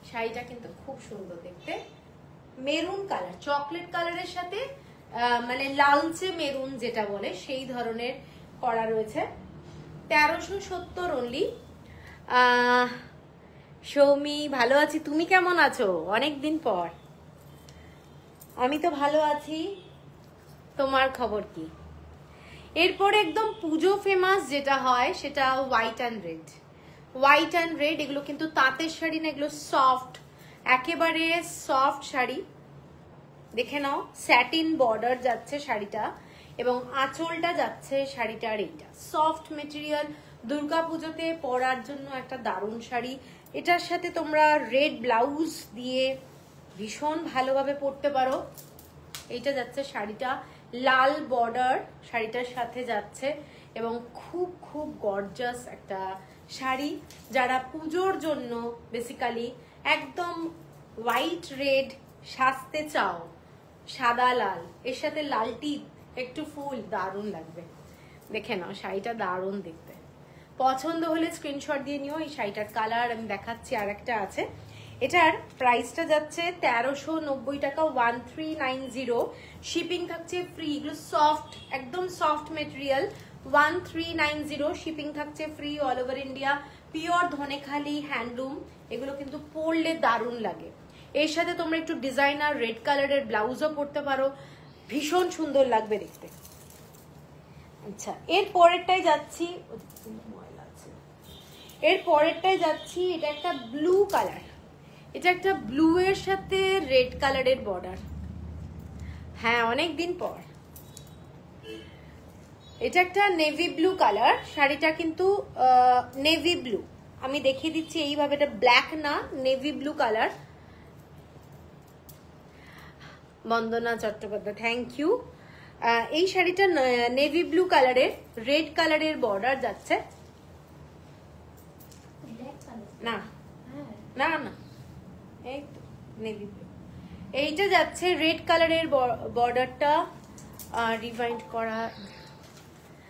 শাড়িটা কিন্তু খুব সুন্দর দেখতে, মেরুন কালার, চকলেট কালারের সাথে মানে লালচে মেরুন যেটা বলে সেই ধরনের করা রয়েছে। 1370 অনলি। সৌমি, ভালো আছি, তুমি কেমন আছো? অনেকদিন পর। আমি তো ভালো আছি, তোমার খবর কি? এরপরে একদম পুজো ফেমাস যেটা হয় সেটা white and red. White and red এগুলো কিন্তু তাঁতের শাড়ি না, এগুলো সফট, একেবারে সফট শাড়ি। দেখে নাও, স্যাটিন বর্ডার যাচ্ছে শাড়িটা, এবং আঁচলটা যাচ্ছে শাড়িটার এইটা সফট মেটেরিয়াল। দুর্গাপুজোতে পরার জন্য একটা দারুণ শাড়ি। এটার সাথে তোমরা রেড ব্লাউজ দিয়ে ভীষণ ভালোভাবে পরতে পারো। এইটা যাচ্ছে শাড়িটা, লাল বর্ডার শাড়িটার সাথে যাচ্ছে, এবং খুব খুব গর্জাস একটা শাড়ি। যারা পুজোর জন্য বেসিক্যালি একদম হোয়াইট রেড সাজতে চাও, সাদা লাল, এর সাথে লালটি একটু ফুল, দারুণ লাগবে। দেখে নাও, শাড়িটা দারুণ দেখতে, পছন্দ হলে স্ক্রিনশট দিয়ে নিও। এই শাড়িটার কালার আমি দেখাচ্ছি, আর একটা আছে। এটার প্রাইসটা যাচ্ছে 1390 টাকা, 1390। শিপিং থাকছে ফ্রি, এগুলো সফট, একদম সফট মেটেরিয়াল। 1390 শিপিং থাকছে free all over India. Pure Dhonekhali handloom, এগুলো কিন্তু পরলে দারুণ লাগে। এর সাথে তোমরা একটু ডিজাইনার রেড কালারের ব্লাউজও পরতে পারো, ভীষণ সুন্দর লাগবে দেখতে। আচ্ছা, এর পরেরটাই যাচ্ছি, এটা একটা ব্লু কালার, এটা একটা ব্লু এর সাথে রেড কালারের বর্ডার। হ্যাঁ, অনেকদিন পর। এটা একটা নেভি ব্লু কালার, শাড়িটা কিন্তু নেভি ব্লু, আমি দেখিয়ে দিচ্ছি এইভাবে, এটা ব্ল্যাক না, navy blue colour. Bandana Chattopadhyay, thank you. এই শাড়িটা নেভি ব্লু কালারের রেড কালারের বর্ডার যাচ্ছে। না না না, এই তো নেভি ব্লু, এইটা যাচ্ছে রেড কালারের বর্ডারটা। রিভাইন্ড করা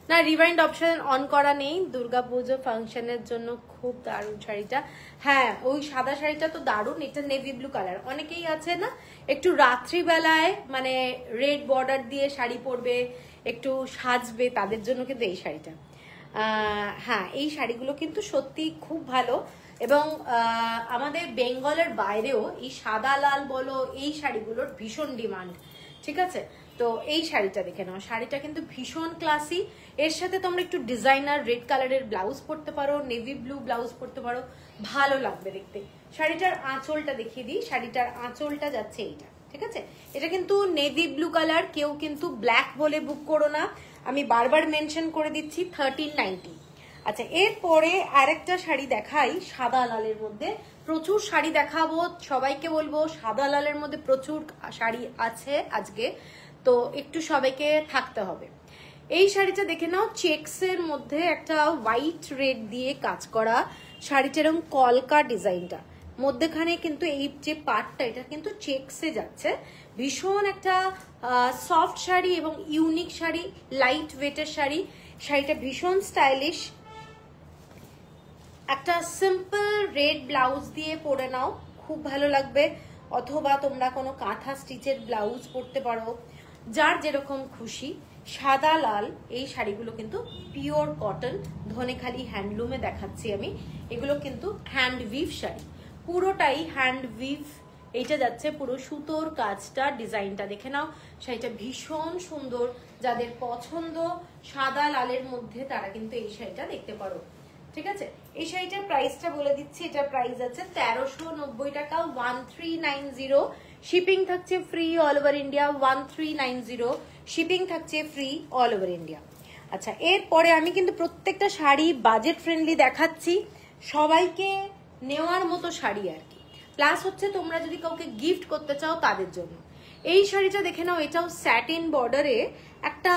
না, রিভাইন্ড অপশন অন করা নেই, দুর্গাপুজো ফাংশনের জন্য খুব দারুণ শাড়িটা। হ্যাঁ, ওই সাদা শাড়িটা তো দারুণ, এটা নেভি ব্লু কালার। অনেকেই আছে না একটু রাত্রিবেলায় মানে রেড বর্ডার দিয়ে শাড়ি পরবে, একটু সাজবে, তাদের জন্য কিন্তু এই শাড়িটা। হ্যাঁ, এই শাড়িগুলো কিন্তু সত্যি খুব ভালো, এবং আমাদের বেঙ্গলের বাইরেও এই সাদা লাল বলো এই শাড়িগুলোর ভীষণ ডিমান্ড। ঠিক আছে, তো এই শাড়িটা দেখে নাও, শাড়িটা কিন্তু ভীষণ ক্লাসি। এর সাথে তোমরা একটু ডিজাইনার রেড কালারের ব্লাউজ পরতে পারো, নেভি ব্লু ব্লাউজ পরতে পারো, ভালো লাগবে দেখতে। শাড়িটার আঁচলটা দেখিয়ে দিই, শাড়িটার আঁচলটা যাচ্ছে এইটা। ঠিক আছে, এটা কিন্তু নেভি ব্লু কালার, কেউ কিন্তু ব্ল্যাক বলে বুক করো না, আমি বারবার মেনশন করে দিচ্ছি 1390। আচ্ছা, এরপরে আরেকটা শাড়ি দেখাই সাদা লালের মধ্যে। প্রচুর শাড়ি দেখাবো, সবাইকে বলবো সাদা লালের মধ্যে প্রচুর শাড়ি আছে আজকে, তো একটু সবাইকে থাকতে হবে। এই শাড়িটা দেখে নাও, চেক্সের মধ্যে একটা হোয়াইট রেড দিয়ে কাজ করা শাড়িটা, এরকম কলকা ডিজাইনটা, মধ্যেখানে কিন্তু এই যে পার্টটা এটা কিন্তু চেক্সে যাচ্ছে। ভীষণ একটা সফট শাড়ি এবং ইউনিক শাড়ি, লাইট ওয়েটের শাড়ি। শাড়িটা ভীষণ স্টাইলিশ, একটা সিম্পল রেড ব্লাউজ দিয়ে পরে নাও, খুব ভালো লাগবে। অথবা তোমরা কোনো কাঁথা স্টিচের ব্লাউজ পরতে পারো, যার যেরকম খুশি। সাদা লাল এই শাড়িগুলো কিন্তু পিওর কটন, ধনেখালি হ্যান্ডলুমে দেখাচ্ছি আমি। এগুলো কিন্তু হ্যান্ড উইভ শাড়ি, পুরোটাই হ্যান্ড উইভ। এইটা যাচ্ছে পুরো সুতোর কাজটা, ডিজাইনটা দেখে নাও, শাড়িটা ভীষণ সুন্দর। যাদের পছন্দ সাদা লালের মধ্যে তারা কিন্তু এই শাড়িটা দেখতে পারো। ঠিক আছে, এই শাড়িটার প্রাইসটা বলে দিচ্ছি, এটার প্রাইস আছে 1390 টাকা, 1390। শিপিং থাকছে free all over India, 1390 shipping থাকছে ফ্রি অল ওভার ইন্ডিয়া। আচ্ছা, এরপরে আমি কিন্তু প্রত্যেকটা শাড়ি বাজেট ফ্রেন্ডলি দেখাচ্ছি, সবাইকে নেওয়ার মতো শাড়ি আর কি। প্লাস হচ্ছে তোমরা যদি কাউকে গিফট করতে চাও তাদের জন্য। এই শাড়িটা দেখে নাও, এটাও স্যাটিন বর্ডারে একটা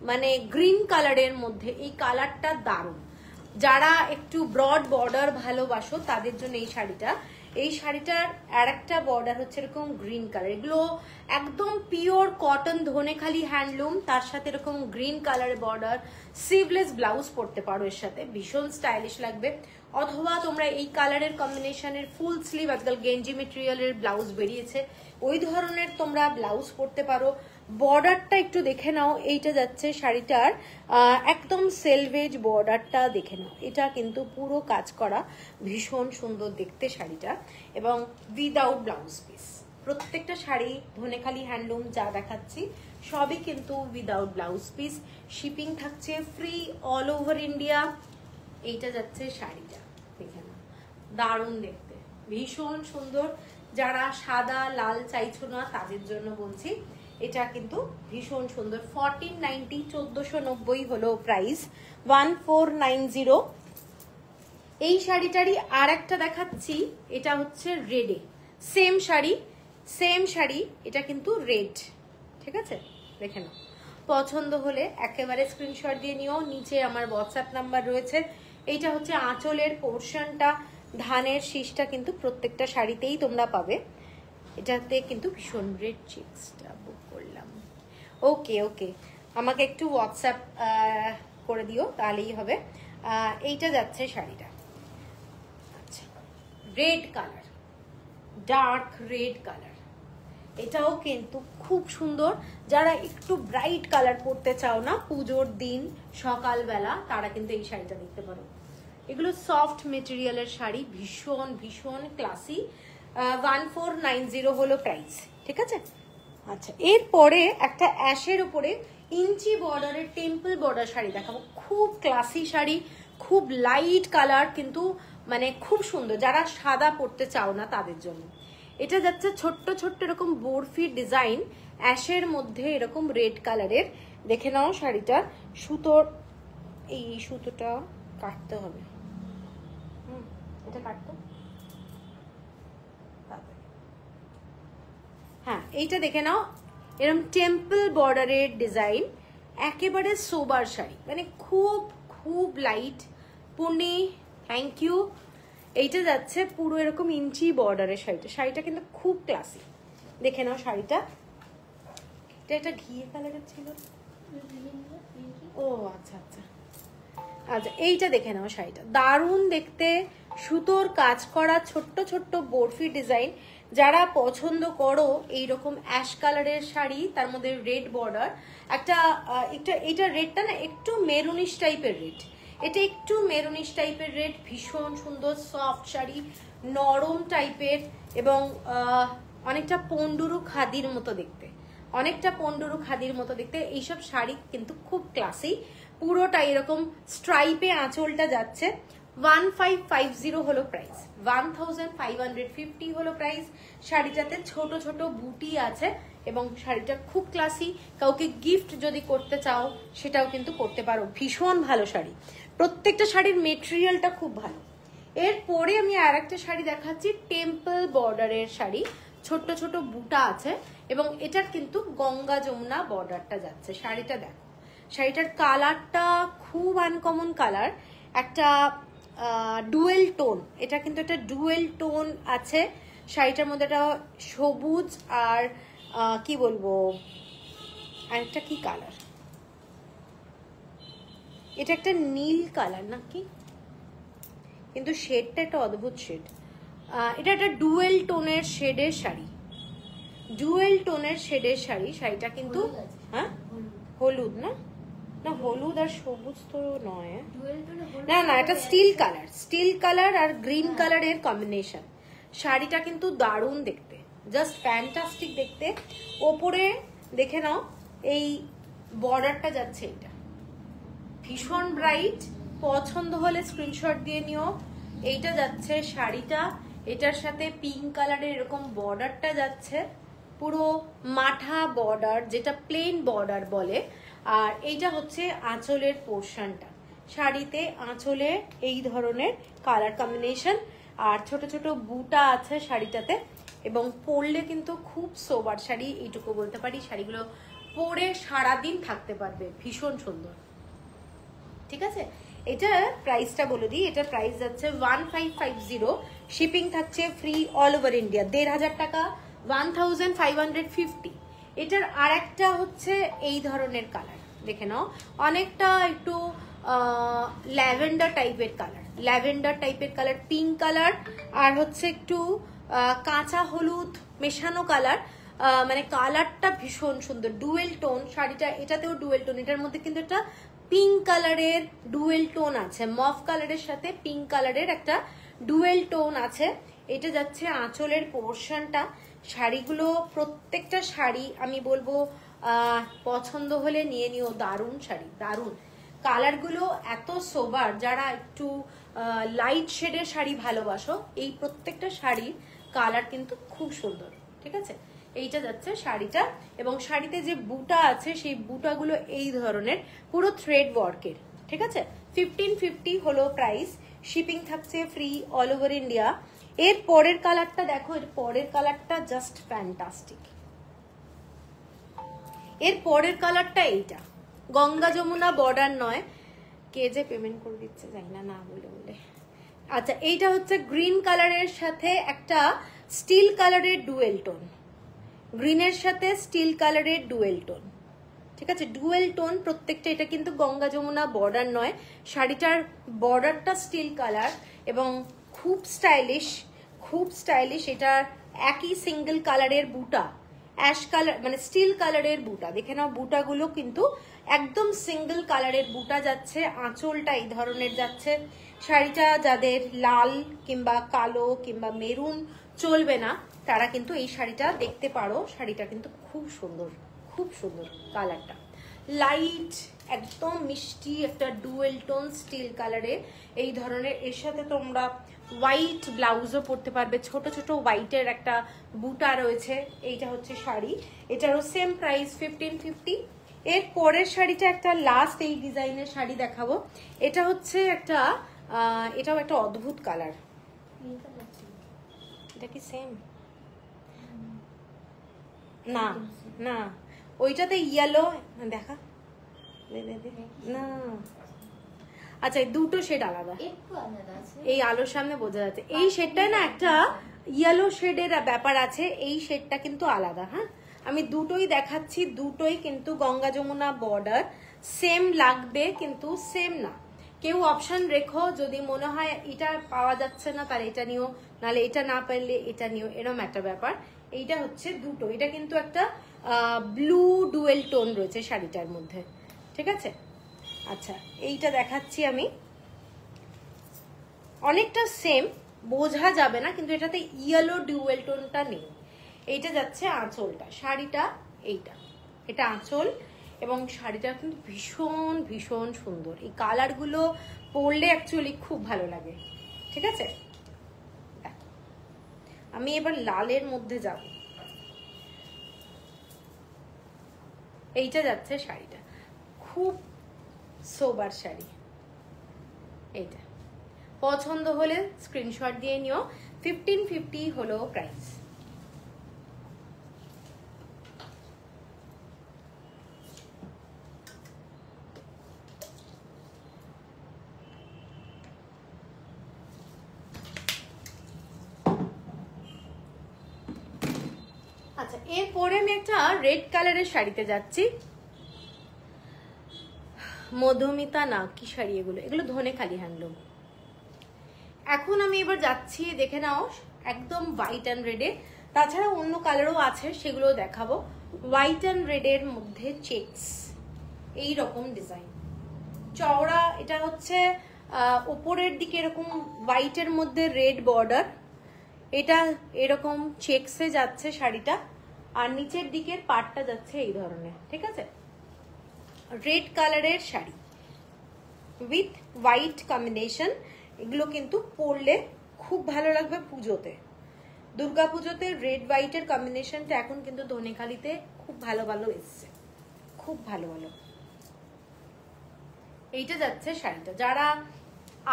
মানে গ্রিন কালারের মধ্যে, এই কালারটা দারুণ। যারা একটু ব্রড বর্ডার ভালোবাসো তাদের জন্য এই শাড়িটা। এই শাড়িটার আর একটা বর্ডার হচ্ছে এরকম গ্রিন কালার, এগুলো একদম পিওর কটন ধনেখালি হ্যান্ডলুম, তার সাথে এরকম গ্রিন কালারের বর্ডার। স্লিভলেস ব্লাউজ পরতে পারো এর সাথে, ভীষণ স্টাইলিশ লাগবে। অথবা তোমরা এই কালারের কম্বিনেশনের ফুল স্লিভ, আজকাল গেঞ্জি মেটেরিয়ালের ব্লাউজ বেরিয়েছে, ওই ধরনের তোমরা ব্লাউজ পরতে পারো। বর্ডারটা একটু দেখে নাও, এইটা যাচ্ছে শাড়িটার একদম সেলভেজ বর্ডারটা দেখে নাও, এটা কিন্তু পুরো কাজ করা, ভীষণ সুন্দর দেখতে শাড়িটা, এবং উইদাউট ব্লাউজ পিস। প্রত্যেকটা শাড়ি ধনেখালি হ্যান্ডলুম যা দেখাচ্ছি সবই কিন্তু উইদাউট ব্লাউজ পিস। শিপিং থাকছে ফ্রি অল ওভার ইন্ডিয়া। এইটা যাচ্ছে শাড়িটা, দেখে নাও, দারুণ দেখতে, ভীষণ সুন্দর। যারা সাদা লাল চাইছো না তাদের জন্য বলছি, এটা কিন্তু ভীষণ সুন্দর। 1490, 1490 হলো প্রাইস, 1490। এই শাড়িটারই আর একটা দেখাচ্ছি, এটা হচ্ছে রেডে, সেম শাড়ি, এটা কিন্তু রেড। ঠিক আছে, দেখে নাও, পছন্দ হলে একেবারে স্ক্রিনশট দিয়ে নিও, নিচে আমার হোয়াটসঅ্যাপ নাম্বার রয়েছে। এইটা হচ্ছে আঁচলের পোর্শনটা, ধানের শীষটা কিন্তু প্রত্যেকটা শাড়িতেই তোমরা পাবে। এটাতে কিন্তু ভীষণ রেড চিক্সটা বুক করলাম। ওকে ওকে, আমাকে একটু হোয়াটসঅ্যাপ করে দিও তাহলেই হবে। এইটা যাচ্ছে শাড়িটা, আচ্ছা, red colour, dark red colour, এটাও কিন্তু খুব সুন্দর। যারা একটু ব্রাইট কালার পরতে চাও না পুজোর দিন সকালবেলা, তারা কিন্তু এই শাড়িটা দেখতে পারো। এগুলো সফট মেটেরিয়ালের শাড়ি, ভীষণ ভীষণ ক্লাসি। 1490 হলো প্রাইস, ঠিক আছে। আচ্ছা, এরপরে একটা অ্যাশের উপরে ইঞ্চি বর্ডারের টেম্পল বর্ডার শাড়ি দেখাবো। খুব ক্লাসি শাড়ি, খুব লাইট কালার, কিন্তু মানে খুব সুন্দর। যারা সাদা পরতে চাও না তাদের জন্য এটা যাচ্ছে ছোট্ট ছোট্ট এরকম বরফি ডিজাইন, অ্যাশের মধ্যে এরকম রেড কালারের। দেখে নাও শাড়িটা, সুতোর এই সুতোটা কাটতে হবে, এটা কাটতো। হ্যাঁ, এইটা দেখে নাও, এরকম টেম্পল বর্ডারের ডিজাইন, একেবারে সোবার শাড়ি, মানে খুব খুব লাইট। পুনি, থ্যাংক ইউ। এইটা যাচ্ছে পুরো এরকম ইঞ্চি বর্ডারের শাড়িটা। শাড়িটা কিন্তু খুব ক্লাসি। দেখে নাও শাড়িটা, এটা একটা ঘিয়ে কালারের ছিল। ও আচ্ছা আচ্ছা আচ্ছা, এইটা দেখে নাও শাড়িটা, দারুণ দেখতে, সুতোর কাজ করা ছোট্ট ছোট্ট বরফি ডিজাইন। যারা পছন্দ করো এইরকম অ্যাশ কালারের শাড়ি, তার মধ্যে রেড বর্ডার, একটা এটা রেডটা না একটু মেরুনিশ টাইপের রেড, এটা একটু মেরুনিশ টাইপের রেড, ভীষণ সুন্দর সফট শাড়ি, নরম টাইপের, এবং অনেকটা পন্ডুরু খাদির মতো দেখতে, অনেকটা পন্ডুরু খাদির মতো দেখতে। এইসব শাড়ি কিন্তু খুব ক্লাসি, পুরোটা এরকম স্ট্রাইপে আঁচলটা যাচ্ছে। 1550 হলো প্রাইস, 1550 হলো প্রাইস। শাড়িটাতে ছোট ছোট বুটি আছে এবং শাড়িটা খুব ক্লাসি। কাউকে গিফট যদি করতে চাও সেটাও কিন্তু করতে পারো, ভীষণ ভালো শাড়ি। প্রত্যেকটা শাড়ির মেটেরিয়ালটা খুব ভালো। এরপরে আমি আর একটা শাড়ি দেখাচ্ছি, টেম্পল বর্ডারের শাড়ি, ছোট্ট ছোট বুটা আছে এবং এটার কিন্তু গঙ্গা যমুনা বর্ডারটা যাচ্ছে। শাড়িটা দেখো, শাড়িটার কালারটা খুব আনকমন কালার, একটা ডুয়েল টোন, এটা কিন্তু একটা ডুয়েল টোন আছে শাড়িটার মধ্যে, একটা সবুজ আর কি বলবো আরেকটা কি কালার, এটা একটা নীল কালার নাকি, কিন্তু শেডটা একটা অদ্ভুত শেড। এটা একটা ডুয়েল টোনের শেডের শাড়ি, ডুয়েল টোনের শেডের শাড়ি। শাড়িটা কিন্তু হ্যাঁ হলুদ না, না হলুদ আর সবুজ তো নয়, না না এটা স্টিল কালার, স্টিল কালার আর গ্রিন কালারের কম্বিনেশন। শাড়িটা কিন্তু দারুণ দেখতে, জাস্ট ফ্যান্টাস্টিক দেখতে। ওপরে দেখে নাও এই বর্ডারটা যাচ্ছে, এটা ভীষণ ব্রাইট, পছন্দ হলে স্ক্রিনশট দিয়ে নিও। এইটা যাচ্ছে শাড়িটা, এটার সাথে পিঙ্ক কালারের এরকম বর্ডারটা যাচ্ছে, পুরো মাঠা বর্ডার, যেটা প্লেন বর্ডার বলে। আর এইটা হচ্ছে আঁচলের পোর্শনটা, শাড়িতে আঁচলে এই ধরনের কালার কম্বিনেশন, আর ছোট ছোট বুটা আছে শাড়িটাতে, এবং পরলে কিন্তু খুব সোবার শাড়ি, এইটুকু বলতে পারি। শাড়িগুলো পরে সারাদিন থাকতে পারবে, ভীষণ সুন্দর, ঠিক আছে। এটা প্রাইসটা বলে দিই, এটার প্রাইস যাচ্ছে 1550, শিপিং থাকছে ফ্রি অল ওভার ইন্ডিয়া, 1500 টাকা, 1550। এটার আর একটা হচ্ছে এই ধরনের কালার, দেখে নাও, অনেকটা একটু ল্যাভেন্ডার টাইপের কালার, ল্যাভেন্ডার টাইপের কালার, পিঙ্ক কালার আর হচ্ছে একটু কাঁচা হলুদ মেশানো কালার, মানে কালারটা ভীষণ সুন্দর, ডুয়েল টোন শাড়িটা, এটাতেও ডুয়েল টোন, এটার মধ্যে কিন্তু একটা পিঙ্ক কালারের ডুয়েল টোন আছে, মফ কালারের সাথে পিঙ্ক কালারের একটা ডুয়েল টোন আছে। এটা যাচ্ছে আঁচলের পোর্শনটা। শাড়িগুলো প্রত্যেকটা শাড়ি আমি বলবো পছন্দ হলে নিয়ে নিও, দারুণ শাড়ি, দারুণ কালারগুলো এত সোবার। যারা একটু লাইট শেডের শাড়ি ভালোবাসো, এই প্রত্যেকটা শাড়ির কালার কিন্তু খুব সুন্দর, ঠিক আছে। এইটা যাচ্ছে শাড়িটা, এবং শাড়িতে যে বুটা আছে সেই বুটাগুলো এই ধরনের পুরো থ্রেড ওয়ার্কের, ঠিক আছে। 1550 হলো প্রাইস, শিপিং থাকছে ফ্রি অল ওভার ইন্ডিয়া। এর পরের কালারটা দেখো, এর পরের কালারটা জাস্ট ফ্যান্টাস্টিক। এর পরের কালারটা এইটা, গঙ্গা যমুনা বর্ডার নয়, কে যে পেমেন্ট করে দিচ্ছে জানি না, না বলে বলে। আচ্ছা, এইটা হচ্ছে গ্রিন কালারের সাথে একটা স্টিল কালারের ডুয়েল টোন, গ্রিনের সাথে স্টিল কালারের ডুয়েল টোন, ঠিক আছে, ডুয়েল টোন প্রত্যেকটা। এটা কিন্তু গঙ্গা যমুনা বর্ডার নয়, শাড়িটার বর্ডারটা স্টিল কালার এবং খুব স্টাইলিশ, খুব স্টাইলিশ। এটার একই সিঙ্গেল কালারের বুটা, অ্যাশ কালার মানে স্টিল কালারের বুটা, দেখে নাও বুটাগুলো কিন্তু একদম সিঙ্গেল কালারের বুটা যাচ্ছে, আঁচলটা এই ধরনের যাচ্ছে, শাড়িটা যাদের লাল কিংবা কালো কিংবা মেরুন চলবে না তারা কিন্তু এই শাড়িটা দেখতে পারো। শাড়িটা কিন্তু খুব সুন্দর, খুব সুন্দর কালারটা, লাইট একদম মিষ্টি একটা ডুয়েল টোন স্টিল কালারে এই ধরনের। এর সাথে তোমরা হোয়াইট ব্লাউজও পরতে পারবে, ছোট ছোট হোয়াইটের একটা বুটা রয়েছে। এইটা হচ্ছে শাড়ি, এটারও সেম প্রাইস 1550। এর পরের শাড়িটা একটা লাস্ট এই ডিজাইনের শাড়ি দেখাবো। এটা হচ্ছে একটা এটাও একটা অদ্ভুত কালার। এটা কি সেম? না না, ওইটাতে ইয়েলো দেখা না। আচ্ছা, দুটো শেড আলাদা, এই আলোর সামনে বোঝা যাচ্ছে। এই শেডটায় না একটা ইয়েলো শেডের ব্যাপার আছে, এই শেডটা কিন্তু আলাদা। হ্যাঁ, আমি দুটোই দেখাচ্ছি, দুটোই কিন্তু গঙ্গা যমুনা বর্ডার, সেম লাগবে কিন্তু সেম না। কেউ অপশন রেখো, যদি মনে হয় এটা পাওয়া যাচ্ছে না তাহলে এটা নিও, নাহলে এটা না পারলে এটা নিও, এরকম একটা ব্যাপার। এইটা হচ্ছে দুটো, এটা কিন্তু একটা ব্লু ডুয়েল টোন রয়েছে শাড়িটার মধ্যে, ঠিক আছে? আচ্ছা, এইটা দেখাচ্ছি আমি, অনেকটা সেম, বোঝা যাবে না কিন্তু এটাতে ইয়েলো ডুয়েল টোনটা নেই। এইটা যাচ্ছে আঁচলটা, শাড়িটা এইটা, এটা আঁচল এবং শাড়িটা কিন্তু ভীষণ ভীষণ সুন্দর। এই কালারগুলো পরলে অ্যাকচুয়ালি খুব ভালো লাগে, ঠিক আছে? আমি এবার লালের মধ্যে যাব। এইটা যাচ্ছে শাড়িটা, খুব সোবার শাড়ি। এইটা পছন্দ হলে স্ক্রিনশট দিয়ে নিও। 1550 হলো প্রাইস। আচ্ছা, এরপরে আমি একটা রেড কালারের শাড়িতে যাচ্ছি। মধুমিতা না, কি শাড়ি এগুলো? এগুলো ধনেখালি হ্যান্ডলুম। এখন আমি এবার যাচ্ছি, দেখে নাও, একদম হোয়াইট অ্যান্ড রেডে। তাছাড়া অন্য কালারও আছে, সেগুলো দেখাবো। হোয়াইট অ্যান্ড রেডের মধ্যে চেকস, এই রকম ডিজাইন চওড়া। এটা হচ্ছে উপরের দিকে এরকম হোয়াইটের মধ্যে রেড বর্ডার, এটা এরকম চেকসে যাচ্ছে শাড়িটা, আর নিচের দিকের পাটটা যাচ্ছে এই ধরনের, ঠিক আছে? রেড কালারের শাড়ি উইথ হোয়াইট কম্বিনেশন। এগুলো কিন্তু পরলে খুব ভালো লাগবে পুজোতে, দুর্গা পুজোতে রেড হোয়াইটের কম্বিনেশনটা এখন কিন্তু ধনেখালিতে খুব ভালো ভালো এসছে, খুব ভালো ভালো। এইটা যাচ্ছে শাড়িটা, যারা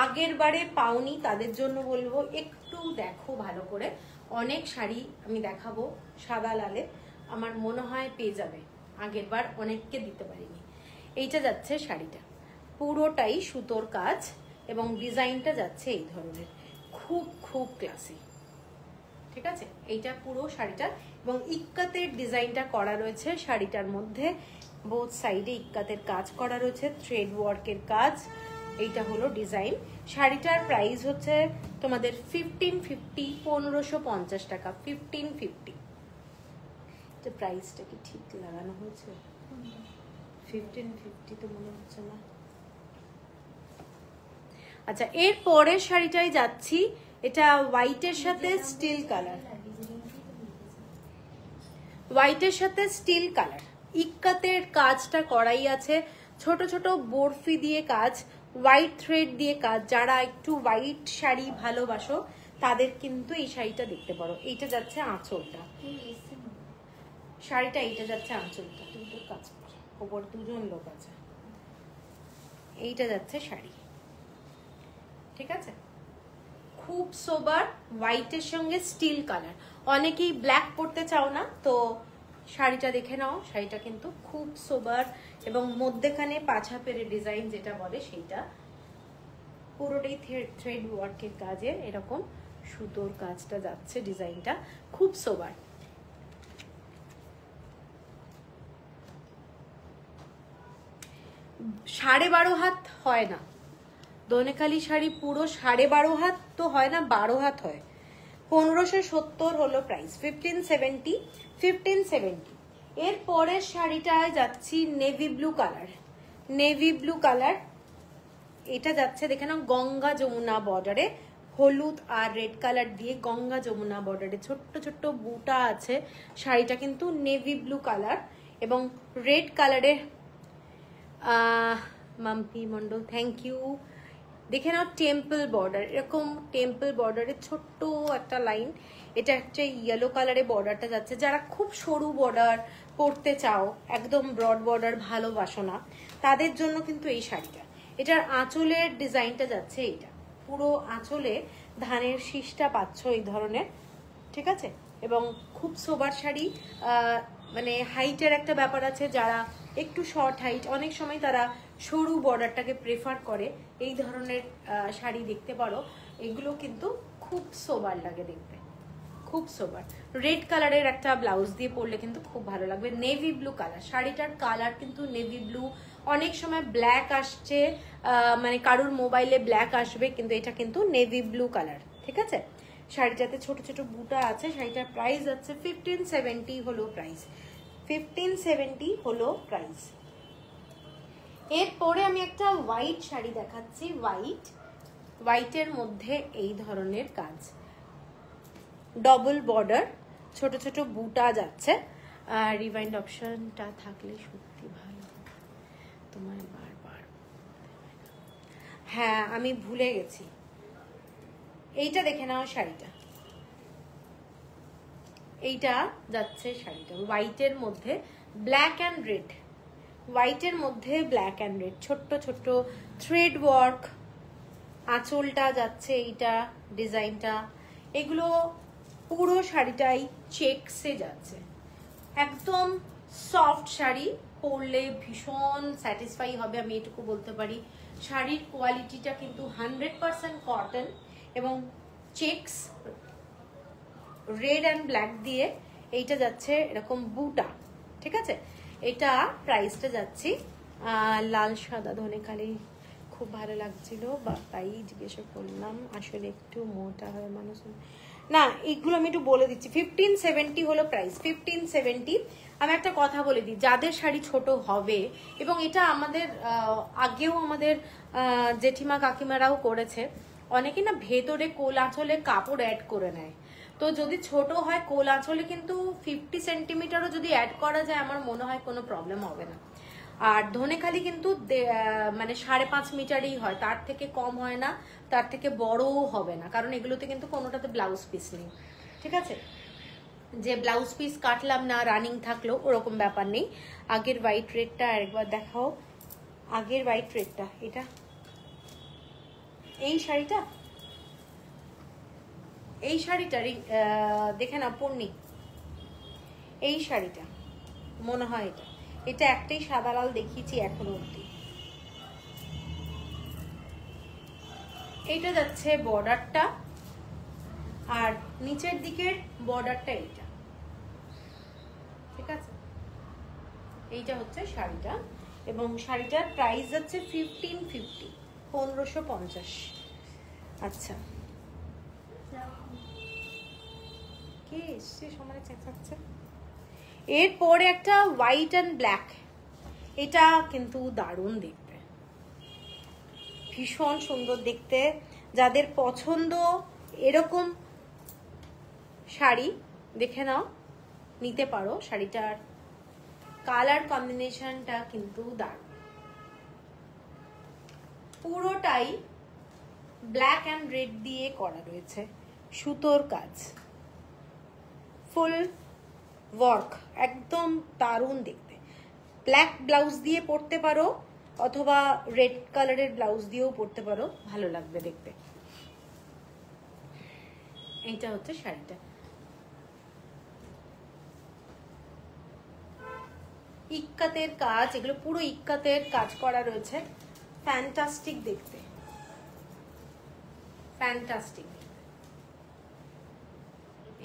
আগের বারে পাওনি তাদের জন্য বলবো একটু দেখো ভালো করে। অনেক শাড়ি আমি দেখাবো সাদা লালে, আমার মনে হয় পেয়ে যাবে, আগের বার অনেককে দিতে পারিনি। এইটা যাচ্ছে শাড়িটা, পুরোটাই সুতোর কাজ এবং ডিজাইনটা যাচ্ছে এই ধরনের, খুব খুব ক্লাসি, ঠিক আছে? এইটা পুরো শাড়িটা, এবং ইক্কাতের ডিজাইনটা করা রয়েছে শাড়িটার মধ্যে, বোথ সাইডে ইক্কাতের কাজ করা রয়েছে, থ্রেড ওয়ার্কের কাজ। এইটা হলো ডিজাইন। শাড়িটার প্রাইস হচ্ছে তোমাদের 1550, 1550 টাকা, 1550। প্রাইসটা কি ঠিক লাগানো হয়েছে? 1550 তো মনে হচ্ছে না। আচ্ছা, এর পরের শাড়িটাই যাচ্ছি, এটা হোয়াইটের সাথে স্টিল কালার, হোয়াইটের সাথে স্টিল কালার, ইক্কাতের কাজটা করাই আছে, ছোট ছোট বরফি দিয়ে কাজ, হোয়াইট থ্রেড দিয়ে কাজ। যারা একটু হোয়াইট শাড়ি ভালোবাসো তাদের কিন্তু এই শাড়িটা দেখতে পারো। এইটা যাচ্ছে আঁচলটা, শাড়িটা এইটা যাচ্ছে আঁচলটা, দুটো কাজ ওপর দুজন লোক আছে। এইটা যাচ্ছে শাড়ি, ঠিক আছে? খুব সোবার, হোয়াইটের সঙ্গে স্টিল কালার। অনেকেই ব্ল্যাক পরতে চাও না, তো শাড়িটা দেখে নাও, শাড়িটা কিন্তু খুব সোবার এবং মধ্যেখানে পাছা পেরে ডিজাইন যেটা বলে সেইটা, পুরোটাই থ্রেড ওয়ার্কের কাজে এরকম সুতোর কাজটা যাচ্ছে, ডিজাইনটা খুব সোবার। সাড়ে 12 হাত হয় না, ধনেখালি শাড়ি পুরো 12.5 হাত তো হয় না, 12 হাত হয়। 1570 হলো প্রাইস, 1570, 1570। এর পরের শাড়িটায় যাচ্ছি navy blue colour, navy blue colour. এটা যাচ্ছে দেখে নাও গঙ্গা যমুনা বর্ডারে, হলুদ আর রেড কালার দিয়ে গঙ্গা যমুনা বর্ডারে ছোট্ট ছোট্ট বুটা আছে। শাড়িটা কিন্তু নেভি ব্লু কালার এবং রেড কালারের। Mampi Mondal thank you. দেখে নাও টেম্পল বর্ডার, এরকম টেম্পল বর্ডারের ছোট্ট একটা লাইন। এটা একটা ইয়েলো কালারে বর্ডারটা যাচ্ছে। যারা খুব সরু বর্ডার পরতে চাও, একদম ব্রড বর্ডার ভালোবাসো না, তাদের জন্য কিন্তু এই শাড়িটা। এটার আঁচলের ডিজাইনটা যাচ্ছে এইটা, পুরো আঁচলে ধানের শীষটা পাচ্ছ এই ধরনের, ঠিক আছে। এবং খুব সোবার শাড়ি, মানে হাইটের একটা ব্যাপার আছে, যারা একটু শর্ট হাইট অনেক সময় তারা সরু বর্ডারটাকে প্রেফার করে, এই ধরনের শাড়ি দেখতে পারো। এগুলো কিন্তু খুব সোবার লাগে দেখতে, খুব সোবার। রেড কালারের একটা ব্লাউজ দিয়ে পরলে কিন্তু খুব ভালো লাগবে। নেভি ব্লু কালার, শাড়িটার কালার কিন্তু নেভি ব্লু। অনেক সময় ব্ল্যাক আসছে, মানে কারুর মোবাইলে ব্ল্যাক আসবে, কিন্তু এটা কিন্তু নেভি ব্লু কালার, ঠিক আছে। শাড়িটাতে ছোট ছোট বুটা আছে। শাড়িটার প্রাইস আছে 1570 হলো প্রাইস, 1570 হলো প্রাইস। এরপরে আমি একটা হোয়াইট শাড়ি দেখাচ্ছি। হোয়াইটের মধ্যে এই ধরনের কাজ, ডবল বর্ডার, ছোট ছোট বুটা যাচ্ছে। রিভাইন্ড অপশনটা থাকলে সত্যি ভালো, তোমার বারবার। হ্যাঁ আমি ভুলে গেছি, এইটা দেখে নাও শাড়িটা, এইটা যাচ্ছে শাড়িটা হোয়াইটের মধ্যে ব্ল্যাক অ্যান্ড রেড, হোয়াইটের মধ্যে ব্ল্যাক অ্যান্ড রেড, ছোট্ট ছোট্ট থ্রেড ওয়ার্ক। আঁচলটা যাচ্ছে এইটা, ডিজাইনটা, এগুলো পুরো শাড়িটাই চেকসে যাচ্ছে। একদম সফট শাড়ি, পরলে ভীষণ স্যাটিসফাই হবে, আমি এটুকু বলতে পারি। শাড়ির কোয়ালিটিটা কিন্তু 100% কটন এবং চেকস রেড অ্যান্ড ব্ল্যাক দিয়ে এইটা যাচ্ছে এরকম বুটা, ঠিক আছে। এটা প্রাইসটা যাচ্ছি লাল সাদা ধনে কালি, খুব ভালো লাগছিল বা তাই জিজ্ঞাসা করলাম। আসলে একটু মোটা হয় মানুষ না, এইগুলো আমি একটু বলে দিচ্ছি। 1570 হলো প্রাইস, 1570। আমি একটা কথা বলে দিই, যাদের শাড়ি ছোট হবে, এবং এটা আমাদের আগেও আমাদের জেঠিমা কাকিমারাও করেছে, অনেকে না ভেতরে কোল আঁচলে কাপড় অ্যাড করে নেয়। তো যদি ছোট হয় কোল আঁচলে কিন্তু 50 সেন্টিমিটারও যদি অ্যাড করা যায়, আমার মনে হয় কোনো প্রবলেম হবে না। আর ধনেখালি কিন্তু মানে 5.5 মিটারই হয়, তার থেকে কম হয় না, তার থেকে বড়ও হবে না, কারণ এগুলোতে কিন্তু কোনোটাতে ব্লাউজ পিস নেই, ঠিক আছে। যে ব্লাউজ পিস কাটলাম না রানিং থাকলো ওরকম ব্যাপার নেই। আগের হোয়াইট রেডটা আরেকবার দেখাও, আগের হোয়াইট রেডটা, এটা এই শাড়িটা, এই শাড়িটা দেখে না পূর্ণি, এই শাড়িটা মনে হয় এটা, এটা একটাই সাদা লাল দেখিয়েছি এখনো অব্দি। এইটা যাচ্ছে বর্ডারটা, আর নিচের দিকের বর্ডারটা এইটা, ঠিক আছে। এইটা হচ্ছে শাড়িটা, এবং শাড়িটার প্রাইস যাচ্ছে 1550, 1550। আচ্ছা কে এসছে সময় চেঁচাচ্ছে। এরপরে একটা হোয়াইট অ্যান্ড ব্ল্যাক, এটা কিন্তু দারুণ দেখতে, ভীষণ সুন্দর দেখতে। যাদের পছন্দ এরকম শাড়ি দেখে নাও, নিতে পারো। শাড়িটার কালার কম্বিনেশনটা কিন্তু দারুণ, পুরোটাই ব্ল্যাক অ্যান্ড রেড দিয়ে করা রয়েছে, সুতোর কাজ, ফুল ওয়ার্ক, একদম দারুণ দেখতে। ব্ল্যাক ব্লাউজ দিয়ে পরতে পারো অথবা রেড কালারের ব্লাউজ দিয়েও পরতে পারো, ভালো লাগবে দেখতে। এইটা হচ্ছে শাড়িটা। ইক্কাতের কাজ, এগুলো পুরো ইক্কাতের কাজ করা রয়েছে, ফ্যান্টাস্টিক দেখতে, ফ্যান্টাস্টিক।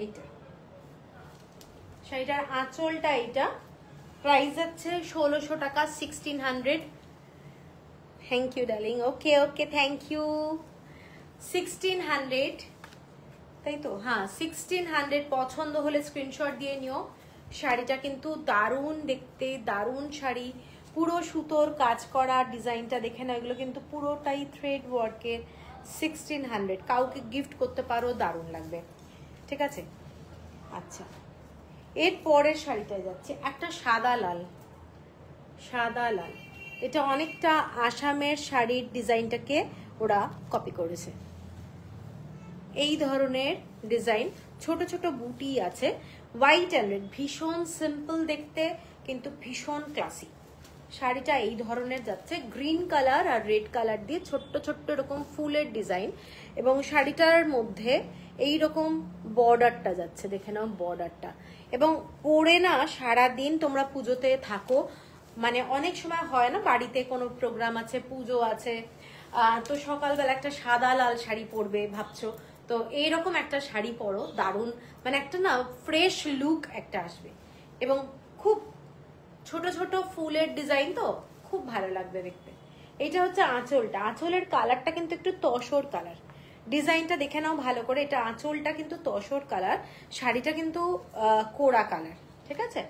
এইটা শাড়িটার আঁচলটা, এইটা প্রাইস আছে 1600 টাকা, 1600। Thank you darling, okay okay thank you. 1600, তাই তো? হ্যাঁ 1600। পছন্দ হলে স্ক্রিনশট দিয়ে নিও। শাড়িটা কিন্তু দারুণ দেখতে, দারুণ শাড়ি, পুরো সুতোর কাজ করা ডিজাইনটা দেখে না, এগুলো কিন্তু পুরোটাই থ্রেড ওয়ার্কের। 1600, কাউকে গিফট করতে পারো, দারুণ লাগবে। ঠিক আছে, আচ্ছা এর পরের শাড়িটায় যাচ্ছে একটা সাদা লাল। সাদা লাল, এটা অনেকটা আসামের শাড়ির ডিজাইনটাকে ওরা কপি করেছে। এই ধরনের ডিজাইন, ছোট ছোট বুটি আছে, হোয়াইট অ্যান্ড রেড, ভীষণ সিম্পল দেখতে কিন্তু ভীষণ ক্লাসি। শাড়িটা এই ধরনের যাচ্ছে, গ্রিন কালার আর রেড কালার দিয়ে ছোট্ট ছোট্ট এরকম ফুলের ডিজাইন, এবং শাড়িটার মধ্যে এই রকম বর্ডারটা যাচ্ছে, দেখে নাও বর্ডারটা। এবং পরে না সারাদিন তোমরা পুজোতে থাকো, মানে অনেক সময় হয় না বাড়িতে কোনো প্রোগ্রাম আছে, পুজো আছে, তো সকালবেলা একটা সাদা লাল শাড়ি পরবে ভাবছো, তো এইরকম একটা শাড়ি পরো, দারুণ মানে একটা না ফ্রেশ লুক একটা আসবে। এবং খুব ছোট ছোট ফুলের ডিজাইন, তো খুব ভালো লাগবে দেখতে। এটা হচ্ছে আঁচলটা, আঁচলের কালারটা কিন্তু একটু তসর কালার, ডিজাইনটা দেখে নাও ভালো করে। এটা আঁচলটা কিন্তু তসর কালার, শাড়িটা কিন্তু কোড়া কালার, ঠিক আছে।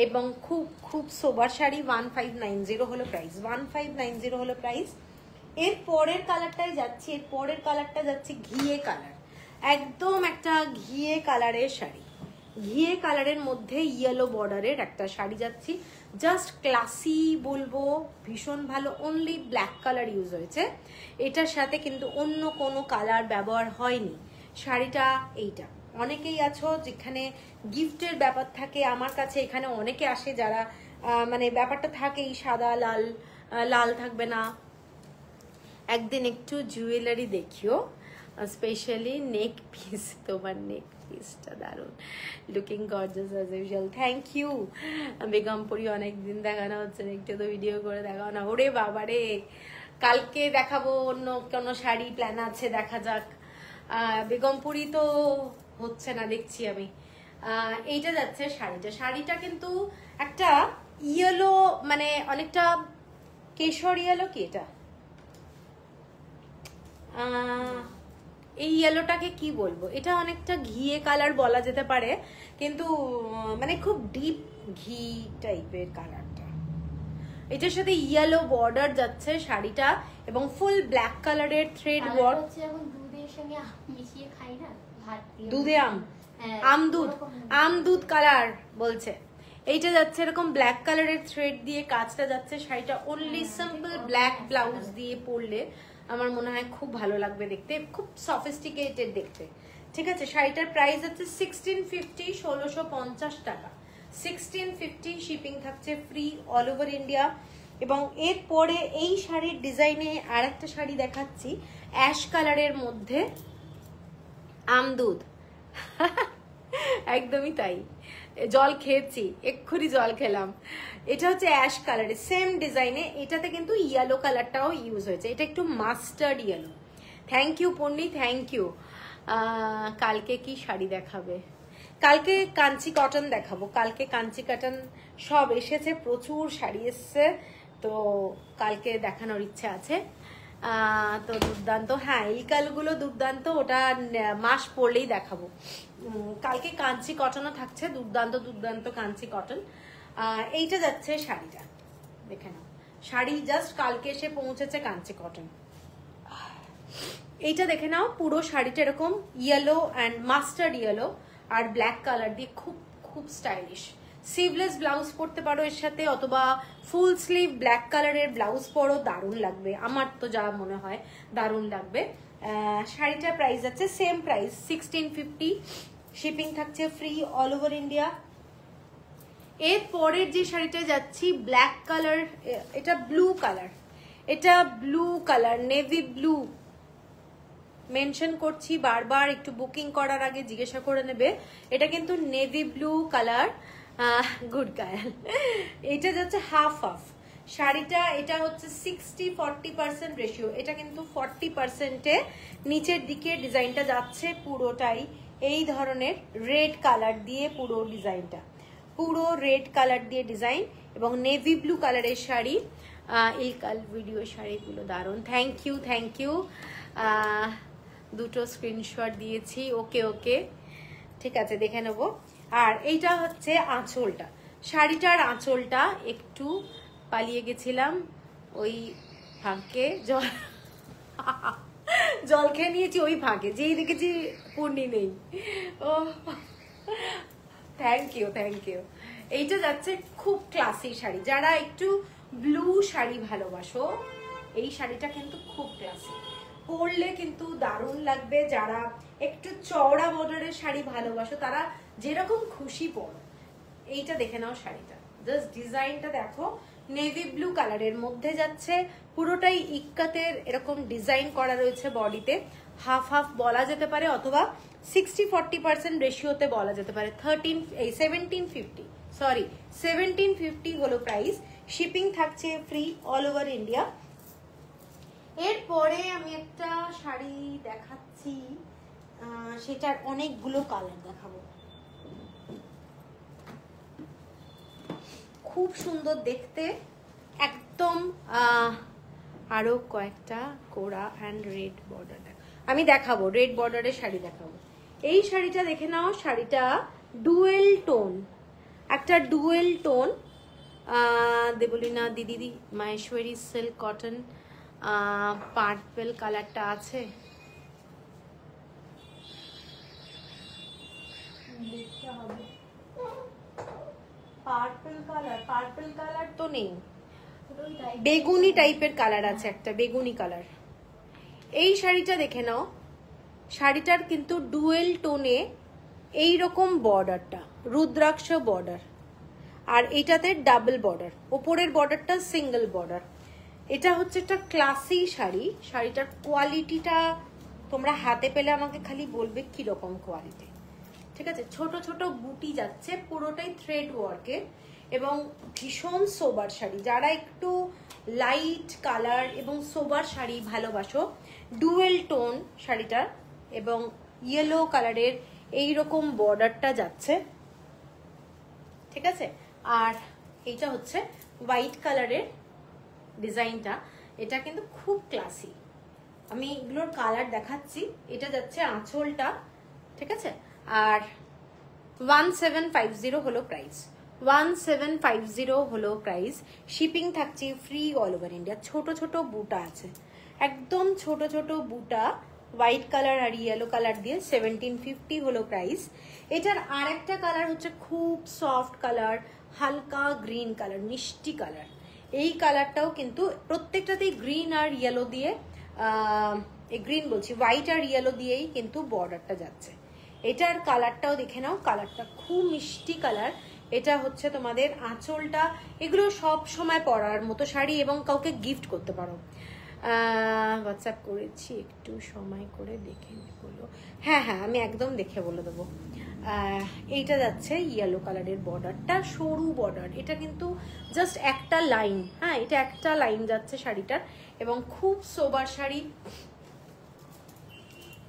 এবং খুব খুব সোবার শাড়ি। 1590 হলো প্রাইস, 1590 হলো প্রাইস। এর পরের কালারটাই যাচ্ছি, এর পরের কালারটা যাচ্ছে ঘিয়ে কালার, একদম একটা ঘিয়ে কালারের শাড়ি, ঘিয়ে কালারের মধ্যে ইয়েলো বর্ডারের একটা শাড়ি যাচ্ছি। জাস্ট ক্লাসি বলবো, ভীষণ ভালো। অনলি ব্ল্যাক কালার ইউজ হয়েছে, এটার সাথে কিন্তু অন্য কোনো কালার ব্যবহার হয়নি। শাড়িটা এইটা, অনেকেই আছো যেখানে গিফটের ব্যাপার থাকে, আমার কাছে এখানে অনেকে আসে যারা মানে ব্যাপারটা থাকেই সাদা লাল, লাল থাকবে না। একদিন একটু জুয়েলারি দেখিও, স্পেশালি নেক পিস, তোমার নেক পিসটা দারুণ, looking gorgeous as usual. Thank you Begampuri, অনেকদিন দেখানো হচ্ছে না, একটু তো ভিডিও করে দেখাও না। ওরে বাবারে, কালকে দেখাবো অন্য কোনো শাড়ি, প্ল্যান আছে, দেখা যাক। বেগমপুরি তো হচ্ছে না দেখছি আমি। এইটা যাচ্ছে শাড়িটা, শাড়িটা কিন্তু একটা ইয়েলো, মানে অনেকটা কেশর ইয়েলো, কি এটা এই ইয়েলোটাকে কি বলবো, এটা অনেকটা ঘিয়ে কালার বলা যেতে পারে, কিন্তু মানে খুব ডিপ ঘি টাইপের কালারটা। এটার সাথে ইয়েলো বর্ডার যাচ্ছে শাড়িটা, এবং ফুল ব্ল্যাক কালারের থ্রেড ওয়ার্ক। দুধের সঙ্গে মিশিয়ে খাই না, ভাত দিয়ে, দুধে আম দুধ, আম দুধ কালার বলছে। এইটা যাচ্ছে এরকম ব্ল্যাক কালারের থ্রেড দিয়ে কাজটা যাচ্ছে। শাড়িটা অনলি সিম্পল ব্ল্যাক ব্লাউজ দিয়ে পরলে আমার মনে হয় খুব ভালো লাগবে দেখতে, খুব সফিস্টিকেটেড দেখতে। ঠিক আছে, শাড়িটার প্রাইস হচ্ছে 1650, 1650 টাকা, 1650। শিপিং থাকছে ফ্রি অল ওভার ইন্ডিয়া। এবং এরপরে এই শাড়ির ডিজাইনে আর একটা শাড়ি দেখাচ্ছি, অ্যাশ কালারের মধ্যে আম দুধ একদমই তাই, জল খেয়েছি, এক্ষুনি জল খেলাম। এটা হচ্ছে অ্যাশ কালারের সেম ডিজাইনে, এটাতে কিন্তু ইয়েলো কালারটাও ইউজ হয়েছে, এটা একটু mustard yellow. Thank you Ponni, thank you. কালকে কি শাড়ি দেখাবে? কালকে কাঞ্চি কটন দেখাবো, কালকে কাঞ্চি কটন সব এসেছে, প্রচুর শাড়ি এসছে, তো কালকে দেখানোর ইচ্ছে আছে। তো দুর্দান্ত, হ্যাঁ এই কালগুলো দুর্দান্ত, ওটা মাস পরলেই দেখাবো। কালকে কাঞ্চি কটনও থাকছে, দুর্দান্ত দুর্দান্ত কাঞ্চি কটন। এইটা যাচ্ছে শাড়িটা, দেখে নাও, শাড়ি জাস্ট কালকে এসে পৌঁছেছে কাঞ্চি কটন। এইটা দেখে নাও, পুরো শাড়িটা এরকম ইয়েলো অ্যান্ড মাস্টার্ড ইয়েলো আর ব্ল্যাক কালার দিয়ে খুব খুব স্টাইলিশ। স্লিভলেস ব্লাউজ পরতে পারো এর সাথে, অথবা ফুল স্লিভ ব্ল্যাক কালারের ব্লাউজ পরো, দারুণ লাগবে, আমার তো যা মনে হয় দারুণ লাগবে। শাড়িটার প্রাইস আছে সেম প্রাইস 1650, শিপিং থাকছে ফ্রি অল ওভার ইন্ডিয়া। এর পরের যে শাড়িটা যাচ্ছি ব্ল্যাক কালার, এটা ব্লু কালার, এটা blue colour, navy blue mention করছি বারবার, একটু বুকিং করার আগে জিজ্ঞাসা করে নেবে। এটা কিন্তু navy blue colour, good girl. এটা যাচ্ছে হাফ হাফ শাড়িটা, এটা হচ্ছে 60-40% রেশিও, এটা কিন্তু 40%-এ নিচের দিকে ডিজাইনটা যাচ্ছে পুরোটাই এই ধরনের রেড কালার দিয়ে, পুরো ডিজাইনটা পুরো রেড কালার দিয়ে ডিজাইন, এবং নেভি ব্লু কালারের শাড়ি। এই ভিডিও শাড়িগুলো দারুণ, থ্যাংক ইউ থ্যাংক ইউ। দুটো স্ক্রিনশট দিয়েছি, ওকে ওকে, ঠিক আছে দেখে নেবো। আর এইটা হচ্ছে আঁচলটা, শাড়িটার আঁচলটা একটু পালিয়ে গেছিলাম ওই ফাঁকে, জল খেয়ে নিয়েছি ওই ফাঁকে, যেই দেখেছি পূর্ণি নেই। ও থ্যাংক ইউ, থ্যাংক ইউ। এইটা যাচ্ছে খুব ক্লাসি শাড়ি, যারা একটু ব্লু শাড়ি ভালোবাসো এই শাড়িটা কিন্তু খুব ক্লাসি, পরলে কিন্তু দারুণ লাগবে। যারা একটু চওড়া বর্ডারের শাড়ি ভালোবাসো তারা যেরকম খুশি পরো। এইটা দেখে নাও শাড়িটা, জাস্ট ডিজাইনটা দেখো, নেভি ব্লু কালারের মধ্যে যাচ্ছে, পুরোটাই ইক্কাতের এরকম ডিজাইন করা রয়েছে বডিতে, হাফ হাফ বলা যেতে পারে অথবা 60-40% রেশিওতে বলা যেতে পারে। 1750 হলো প্রাইস, শিপিং থাকছে ফ্রি অল ওভার ইন্ডিয়া। এরপরে আমি একটা শাড়ি দেখাচ্ছি, সেটার অনেকগুলো কালার দেখাবো, খুব সুন্দর দেখতে একদম। আরো কয়েকটা কোরা অ্যান্ড রেড বর্ডার আমি দেখাবো, রেড বর্ডারের শাড়ি দেখাবো। এই শাড়িটা দেখে নাও, শাড়িটা ডুয়েল টোন, একটা ডুয়েল টোন, দেবলিনা দিদি মাহেশ্বরী সিল্ক কটন, পার্পল কালারটা আছে, দেখতে হবে। পার্পল কালার তো নেই, বেগুনি টাইপের কালার আছে, একটা বেগুনি কালার। এই শাড়িটা দেখে নাও, শাড়িটার কিন্তু ডুয়েল টোনে এইরকম বর্ডারটা রুদ্রাক্ষ বর্ডার, আর এটাতে ডাবল বর্ডার, ওপরের বর্ডারটা সিঙ্গেল বর্ডার। এটা হচ্ছে একটা ক্লাসি শাড়ি, শাড়িটার কোয়ালিটিটা তোমরা হাতে পেলে আমাকে খালি বলবে কিরকম কোয়ালিটি, ঠিক আছে। ছোট ছোট বুটি যাচ্ছে, পুরোটাই থ্রেড ওয়ার্কের এবং ভীষণ সোবার শাড়ি। যারা একটু লাইট কালার এবং সোবার শাড়ি ভালোবাসো, ডুয়েল টোন শাড়িটা এবং ইয়েলো কালারের এইরকম বর্ডারটা যাচ্ছে, ঠিক আছে। আর এইটা হচ্ছে হোয়াইট কালারের ডিজাইনটা, এটা কিন্তু খুব ক্লাসি। আমি এগুলোর কালার দেখাচ্ছি। এটা যাচ্ছে আঁচলটা, ঠিক আছে। আর 1750 হলো প্রাইস, 1750 হলো প্রাইস। শিপিং থাকছে ফ্রি অল ওভার ইন্ডিয়া। ছোট ছোট বুটা আছে, একদম ছোট ছোট বুটা, হোয়াইট কালার আর ইয়েলো কালার দিয়ে 1750 হলো প্রাইস। এটার আর একটা কালার হচ্ছে খুব সফট কালার, হালকা গ্রিন কালার, মিষ্টি কালার। এই কালারটাও কিন্তু প্রত্যেকটাতেই গ্রিন আর ইয়েলো দিয়ে, গ্রিন বলছি, হোয়াইট আর ইয়েলো দিয়েই কিন্তু বর্ডারটা যাচ্ছে। এটার কালারটাও দেখে নাও, কালারটা খুব মিষ্টি কালার। এটা হচ্ছে তোমাদের আঁচলটা, এগুলো সব সময় পরার মতো শাড়ি এবং কাউকে গিফট করতে পারো। হোয়াটসঅ্যাপ করেছি, একটু সময় করে দেখে বলো। হ্যাঁ হ্যাঁ, আমি একদম দেখে বলে দেবো। এইটা যাচ্ছে ইয়েলো কালারের বর্ডারটা, সরু বর্ডার, এটা কিন্তু জাস্ট একটা লাইন, হ্যাঁ এটা একটা লাইন যাচ্ছে শাড়িটার এবং খুব সোবার শাড়ি।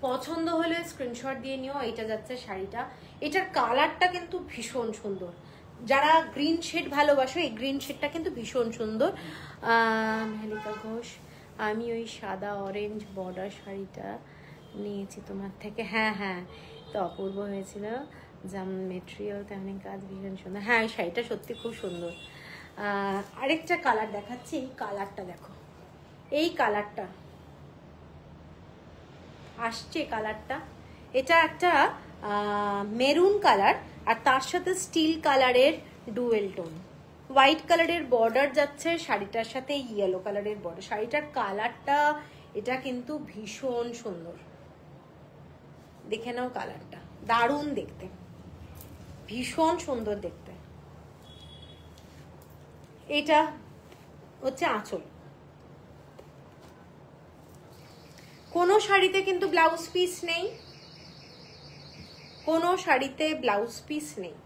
পছন্দ হলে স্ক্রিনশট দিয়ে নিও। এটা যাচ্ছে শাড়িটা, এটার কালারটা কিন্তু ভীষণ সুন্দর। যারা গ্রিন শেড ভালোবাসো, এই গ্রিন শেডটা কিন্তু ভীষণ সুন্দর। মেহেলিকা ঘোষ, আমি ওই সাদা অরেঞ্জ বর্ডার শাড়িটা নিয়েছি তোমার থেকে। হ্যাঁ হ্যাঁ, তো অপূর্ব হয়েছিল, যেমন মেটেরিয়াল তেমনি কাজ, ভীষণ সুন্দর। হ্যাঁ, এই শাড়িটা সত্যি খুব সুন্দর। আরেকটা কালার দেখাচ্ছি, এই কালারটা দেখো, এই কালারটা আসছে কালারটা, এটা একটা মেরুন কালার আর তার সাথে স্টিল কালারের ডুয়েল টোন, হোয়াইট কালারের বর্ডার যাচ্ছে শাড়িটার সাথে, ইয়েলো কালারের বর্ডার। শাড়িটার কালারটা এটা কিন্তু ভীষণ সুন্দর, দেখে নাও কালারটা, দারুণ দেখতে, ভীষণ সুন্দর দেখতে। এটা হচ্ছে আঁচল। কোনো শাড়িতে কিন্তু ব্লাউজ পিস নেই, কোনো শাড়িতে ব্লাউজ পিস নেই।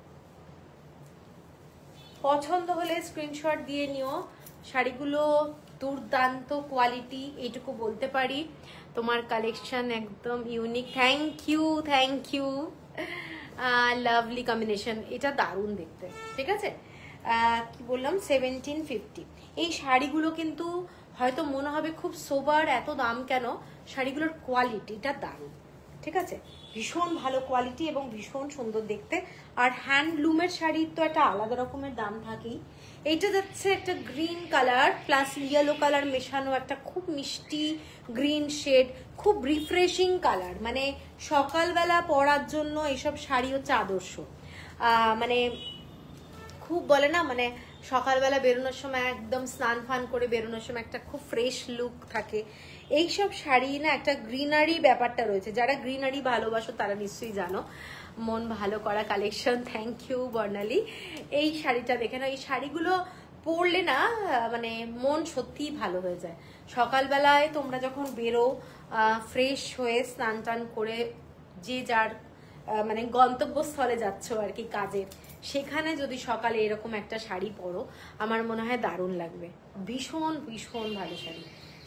পছন্দ হলে স্ক্রিনশট দিয়ে নিও। শাড়িগুলো দুর্দান্ত কোয়ালিটি, এইটুকু বলতে পারি। তোমার কালেকশন একদম unique. Thank you, thank you, lovely combination, এটা দারুণ দেখতে, ঠিক আছে। কি বললাম, 1750। এই শাড়িগুলো কিন্তু হয়তো মনে হবে খুব সোবার, এত দাম কেন, শাড়িগুলোর কোয়ালিটিটা দারুণ, ঠিক আছে। ভীষণ ভালো কোয়ালিটি এবং ভীষণ সুন্দর দেখতে। আর হ্যান্ডলুমের শাড়ির তো একটা আলাদা রকমের দাম থাকেই। এইটা যাচ্ছে একটা green colour plus yellow colour মেশানো, একটা খুব মিষ্টি গ্রিন শেড, খুব রিফ্রেশিং কালার, মানে সকালবেলা পরার জন্য এইসব শাড়ি হচ্ছে আদর্শ। মানে খুব বলে না, মানে সকালবেলা বেরোনোর সময় একদম স্নান ফান করে বেরোনোর সময় একটা খুব ফ্রেশ লুক থাকে। এইসব শাড়ি না একটা গ্রিনারি ব্যাপারটা রয়েছে, যারা গ্রিনারি ভালোবাসো তারা নিশ্চয়ই জানো। মন ভালো করা কালেকশন, থ্যাংক ইউ বর্ণালী। এই শাড়িটা দেখে না, এই শাড়িগুলো পরলে না মানে মন সত্যিই ভালো হয়ে যায়। সকালবেলায় তোমরা যখন বেরো ফ্রেশ হয়ে স্নান টান করে যে যার মানে গন্তব্যস্থলে যাচ্ছ আর কি কাজের, সেখানে যদি সকালে এরকম একটা শাড়ি পরো আমার মনে হয় দারুণ লাগবে। ভীষণ ভীষণ ভালো শাড়ি,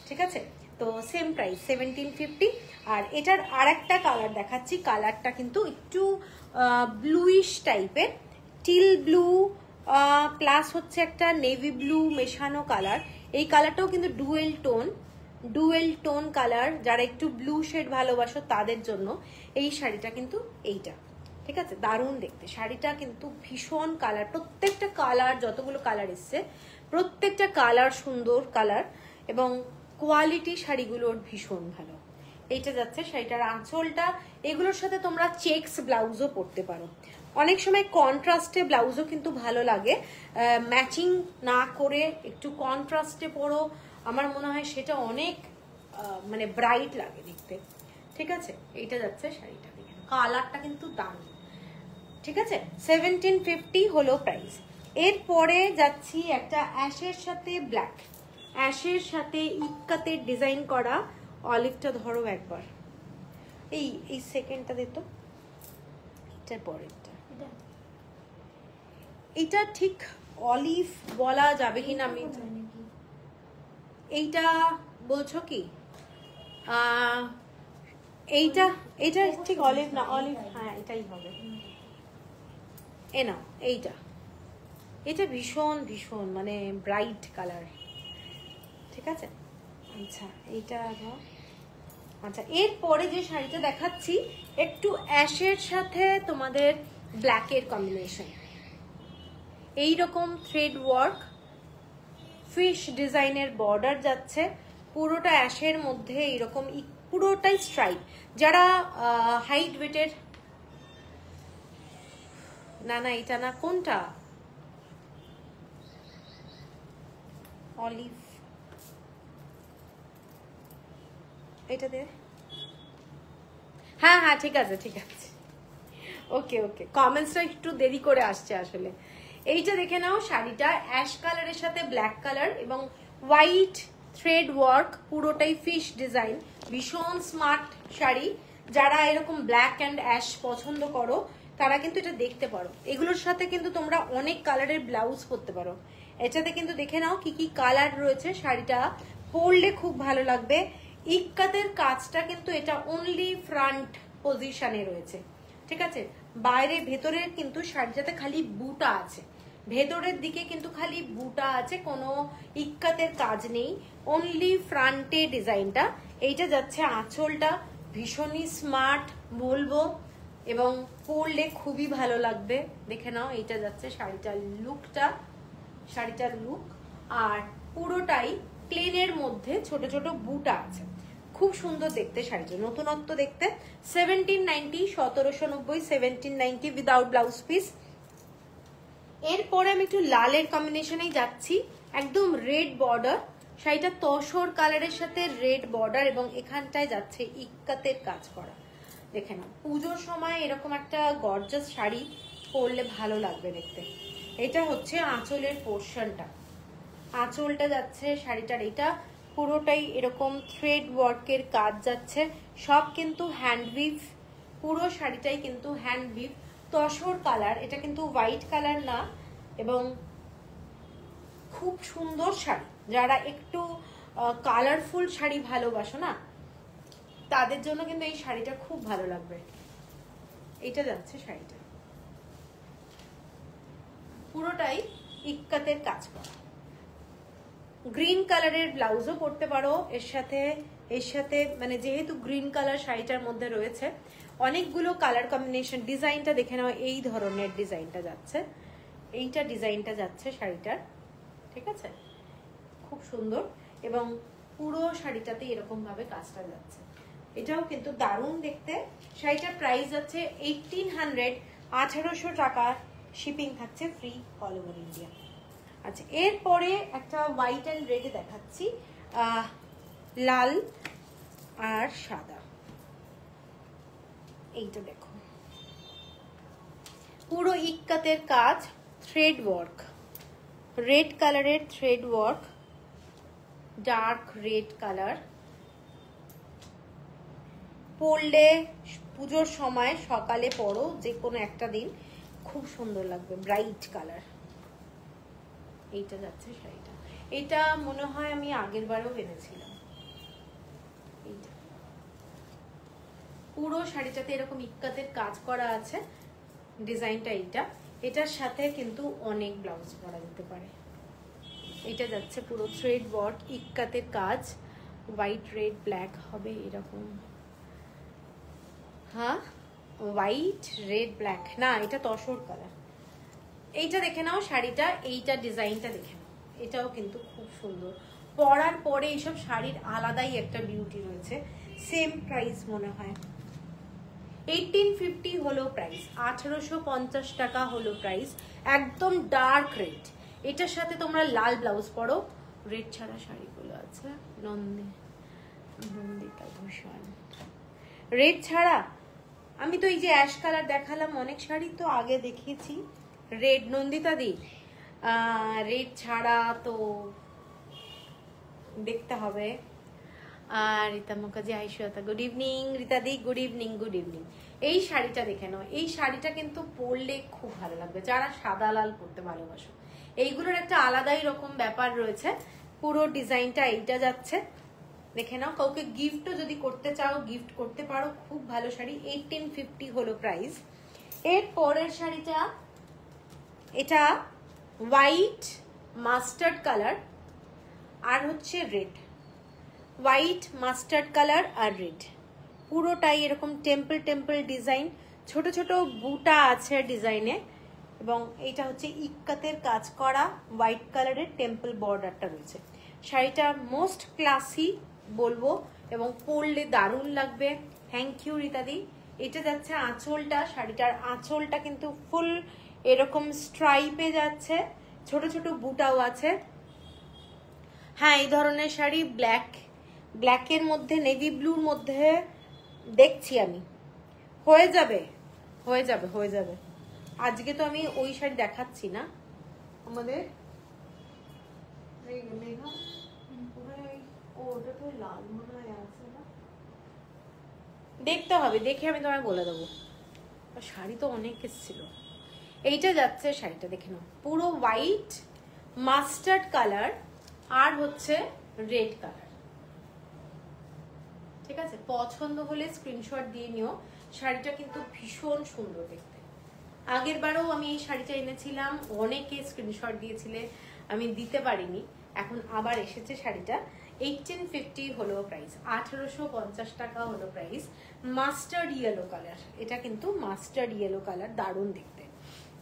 ঠিক আছে। তো সেম প্রাইস 1750। আর এটার আর একটা কালার দেখাচ্ছি, কালারটা কিন্তু একটু ব্লুইশ টাইপের, টিল ব্লু প্লাস হচ্ছে একটা নেভি ব্লু মেশানো কালার। এই কালারটাও কিন্তু ডুয়েল টোন কালার, যারা একটু ব্লু শেড ভালোবাসো তাদের জন্য এই শাড়িটা কিন্তু এইটা, ঠিক আছে। দারুণ দেখতে শাড়িটা, কিন্তু ভীষণ কালার, প্রত্যেকটা কালার, যতগুলো কালার এসছে প্রত্যেকটা কালার সুন্দর কালার এবং কোয়ালিটি শাড়িগুলোর ভীষণ ভালো। এইটা যাচ্ছে শাড়িটার আঁচলটা, এগুলোর সাথে তোমরা চেকস ব্লাউজও পরতে পারো। অনেক সময় কন্ট্রাস্টে ব্লাউজও কিন্তু ভালো লাগে, ম্যাচিং না করে একটু কন্ট্রাস্টে পরো, আমার মনে হয় সেটা অনেক মানে ব্রাইট লাগে দেখতে, ঠিক আছে। এইটা যাচ্ছে শাড়িটা, দেখেন কালারটা কিন্তু দারুণ, ঠিক আছে। 1750 হলো প্রাইস। এরপরে যাচ্ছি একটা অ্যাশের সাথে ব্ল্যাক, অ্যাশের সাথে ইক্কাতের ডিজাইন করা। অলিভটা ধরো একবার, এই সেকেন্ডটা দে তো, এটার পরেরটা। এটা ঠিক অলিভ বলা যাবে কিনা আমি, এইটা বলছো কি এইটা, এটা ঠিক অলিভ না, অলিভ হ্যাঁ এটাই হবে। এ না এইটা, এটা ভীষণ ভীষণ মানে ব্রাইট কালার, ঠিক আছে। আচ্ছা এইটা, আচ্ছা এরপরে যে শাড়িটা দেখাচ্ছি একটু অ্যাশের সাথে তোমাদের ব্ল্যাকের কম্বিনেশন, এইরকম থ্রেড ওয়ার্ক ফিশ ডিজাইনের বর্ডার যাচ্ছে, পুরোটা অ্যাশের মধ্যে এইরকম পুরোটাই স্ট্রাইপ। যারা হাইট ওয়েটের, না না এটা না, কোনটা অলিভ, এটা দে, হ্যাঁ হ্যাঁ ঠিক আছে ঠিক আছে, ওকে ওকে, কমেন্টসটা একটু দেরি করে আসছে আসলে। এইটা দেখে নাও, শাড়িটা অ্যাশ কালারের সাথে ব্ল্যাক কালার এবং হোয়াইট থ্রেড ওয়ার্ক, পুরোটাই ফিশ ডিজাইন, ভীষণ স্মার্ট শাড়ি। যারা এরকম ব্ল্যাক অ্যান্ড অ্যাশ পছন্দ করো তারা কিন্তু এটা দেখতে পারো। এগুলোর সাথে কিন্তু তোমরা অনেক কালারের ব্লাউজ পরতে পারো। এটাতে কিন্তু দেখে নাও কি কি কালার রয়েছে, শাড়িটা পরলে খুব ভালো লাগবে। ইক্কাতের কাজটা কিন্তু এটা অনলি ফ্রন্ট পজিশনে রয়েছে, ঠিক আছে। বাইরে ভেতরের কিন্তু শাড়িটাতে খালি বুটা আছে, ভেতরের দিকে কিন্তু খালি বুটা আছে, কোনো ইক্কাতের কাজ নেই, অনলি ফ্রন্টে ডিজাইনটা। এইটা যাচ্ছে আঁচলটা, ভীষণই স্মার্ট বলবো এবং পরলে খুবই ভালো লাগবে, দেখে নাও। এইটা যাচ্ছে শাড়িটার লুকটা, শাড়িটার লুক, আর পুরোটাই প্লেনের মধ্যে ছোট ছোট বুটা আছে, খুব সুন্দর দেখতে শাড়িটা, নতুনত্ব দেখতে। 1790, 1790, 1790 উইদাউট ব্লাউজ পিস। এরপরে আমি একটু লালের কম্বিনেশনেই যাচ্ছি, একদম রেড বর্ডার, শাড়িটা তসর কালারের সাথে রেড বর্ডার এবং এখানটায় যাচ্ছে ইক্কাতের কাজ করা। দেখে নাও, পুজোর সময় এরকম একটা গর্জাস শাড়ি পরলে ভালো লাগবে দেখতে। এটা হচ্ছে আঁচলের পোর্শনটা, আঁচলটা যাচ্ছে শাড়িটার, এটা পুরোটাই এরকম থ্রেড ওয়ার্কের কাজ যাচ্ছে, সব কিন্তু হ্যান্ডউইভ, পুরো শাড়িটাই কিন্তু হ্যান্ডউইভ, তসর কালার, এটা কিন্তু হোয়াইট কালার না, এবং খুব সুন্দর শাড়ি। যারা একটু কালারফুল শাড়ি ভালোবাসো না তাদের জন্য কিন্তু এই শাড়িটা খুব ভালো লাগবে। এটা যাচ্ছে শাড়িটা, পুরোটাই ইক্কাতের কাজ করা, গ্রিন কালারের ব্লাউজও পরতে পারো এর সাথে, মানে যেহেতু গ্রিন কালার শাড়িটার মধ্যে রয়েছে, অনেকগুলো কালার কম্বিনেশন। ডিজাইনটা দেখে নাও, এই ধরনের ডিজাইনটা যাচ্ছে, এইটা ডিজাইনটা যাচ্ছে শাড়িটার, ঠিক আছে, খুব সুন্দর। এবং পুরো শাড়িটাতে এরকম ভাবে কাজটা যাচ্ছে, এটাও কিন্তু দারুণ দেখতে। শাড়িটার প্রাইস আছে 1800, 1800 টাকা, শিপিং থাকছে ফ্রি অল ওভার ইন্ডিয়া। আচ্ছা, এরপরে একটা হোয়াইট অ্যান্ড রেডে দেখাচ্ছি, লাল আর সাদা। এইটা দেখো, পুরো ইক্কাতের কাজ, থ্রেড ওয়ার্ক, রেড কালারের thread work, dark red colour. পরলে পুজোর সময় সকালে পরো, যে কোনো একটা দিন খুব সুন্দর লাগবে, ব্রাইট কালার। এইটা যাচ্ছে শাড়িটা, এটা মনে হয় আমি আগের বারেও এনেছিলাম। এইটা পুরো শাড়িটাতে এরকম ইক্কাতের কাজ করা আছে, ডিজাইনটা এইটা। এটার সাথে কিন্তু অনেক ব্লাউজ পরা যেতে পারে। এটা যাচ্ছে পুরো থ্রেড ওয়ার্ক, ইক্কাতের কাজ, হোয়াইট রেড ব্ল্যাক হবে এরকম। হ্যাঁ, হোয়াইট রেড ব্ল্যাক না, এটা তসর কালার। এইটা দেখে নাও শাড়িটা, এইটা ডিজাইনটা দেখে নাও, এটাও কিন্তু খুব সুন্দর। পরার পরে এইসব শাড়ির আলাদাই একটা বিউটি রয়েছে। সেম প্রাইস মনে হয় 1850 হলো প্রাইস, 1850 টাকা হলো প্রাইস। একদম ডার্ক রেড, এটার সাথে তোমরা লাল ব্লাউজ পরো। রেড ছাড়া শাড়িগুলো আছে, নন্দিতা ভূষণ রেড ছাড়া। আমি তো এই যে অ্যাশ কালার দেখালাম, অনেক শাড়ি তো আগে দেখিয়েছি রেড। নন্দিতা দি, রেড ছাড়া তো দেখতে হবে। আর রীতা মুখার্জি, আইসুয়াতা, গুড ইভিনিং। রীতা দি, গুড ইভিনিং, গুড ইভিনিং। এই শাড়িটা দেখে নাও, এই শাড়িটা কিন্তু পরলে খুব ভালো লাগবে, যারা সাদা লাল পরতে ভালোবাসো। এইগুলোর একটা আলাদাই রকম ব্যাপার রয়েছে। পুরো ডিজাইনটা এইটা যাচ্ছে, দেখে নাও। কাউকে গিফটও যদি করতে চাও, গিফট করতে পারো, খুব ভালো শাড়ি। 1850 হলো প্রাইস। এর পরের শাড়িটা, এটা হোয়াইট মাস্টার্ড কালার আর হচ্ছে রেড, হোয়াইট মাস্টার্ড কালার আর রেড, পুরোটাই এরকম টেম্পল টেম্পল ডিজাইন, ছোট ছোট বুটা আছে ডিজাইনে। এবং এইটা হচ্ছে ইক্কাতের কাজ করা, হোয়াইট কালারের টেম্পল বর্ডারটা রয়েছে। শাড়িটা মোস্ট ক্লাসি বলবো, এবং পরলে দারুণ লাগবে। থ্যাংক ইউ রীতাদি। এটা যাচ্ছে আঁচলটা, শাড়িটার আঁচলটা কিন্তু ফুল এরকম স্ট্রাইপে যাচ্ছে, ছোট ছোট বুটাও আছে। হ্যাঁ, এই ধরনের শাড়ি ব্ল্যাকের মধ্যে, নেভি ব্লুর মধ্যে দেখছি আমি। হয়ে যাবে, হয়ে যাবে, হয়ে যাবে। আজকে তো আমি ওই শাড়ি দেখাচ্ছি না, আমাদের ওটা তো লাল মনে হয় আছে না, দেখতে হবে, দেখে আমি তোমায় বলে দেবো। শাড়ি তো অনেক এসেছিল। এইটা যাচ্ছে শাড়িটা দেখে নাও, পুরো হোয়াইট মাস্টার্ড কালার আর হচ্ছে রেড কালার, ঠিক আছে। পছন্দ হলে স্ক্রিনশট দিয়ে নিও। শাড়িটা কিন্তু ভীষণ সুন্দর দেখতে। আগের বারেও আমি এই শাড়িটা এনেছিলাম, অনেকে স্ক্রিনশট দিয়েছিলে, আমি দিতে পারিনি। এখন আবার এসেছে শাড়িটা। 1850 হলো প্রাইস, 1850 টাকা হলো প্রাইস। মাস্টার্ড ইয়েলো কালার, এটা কিন্তু মাস্টার্ড ইয়েলো কালার, দারুণ দেখতে,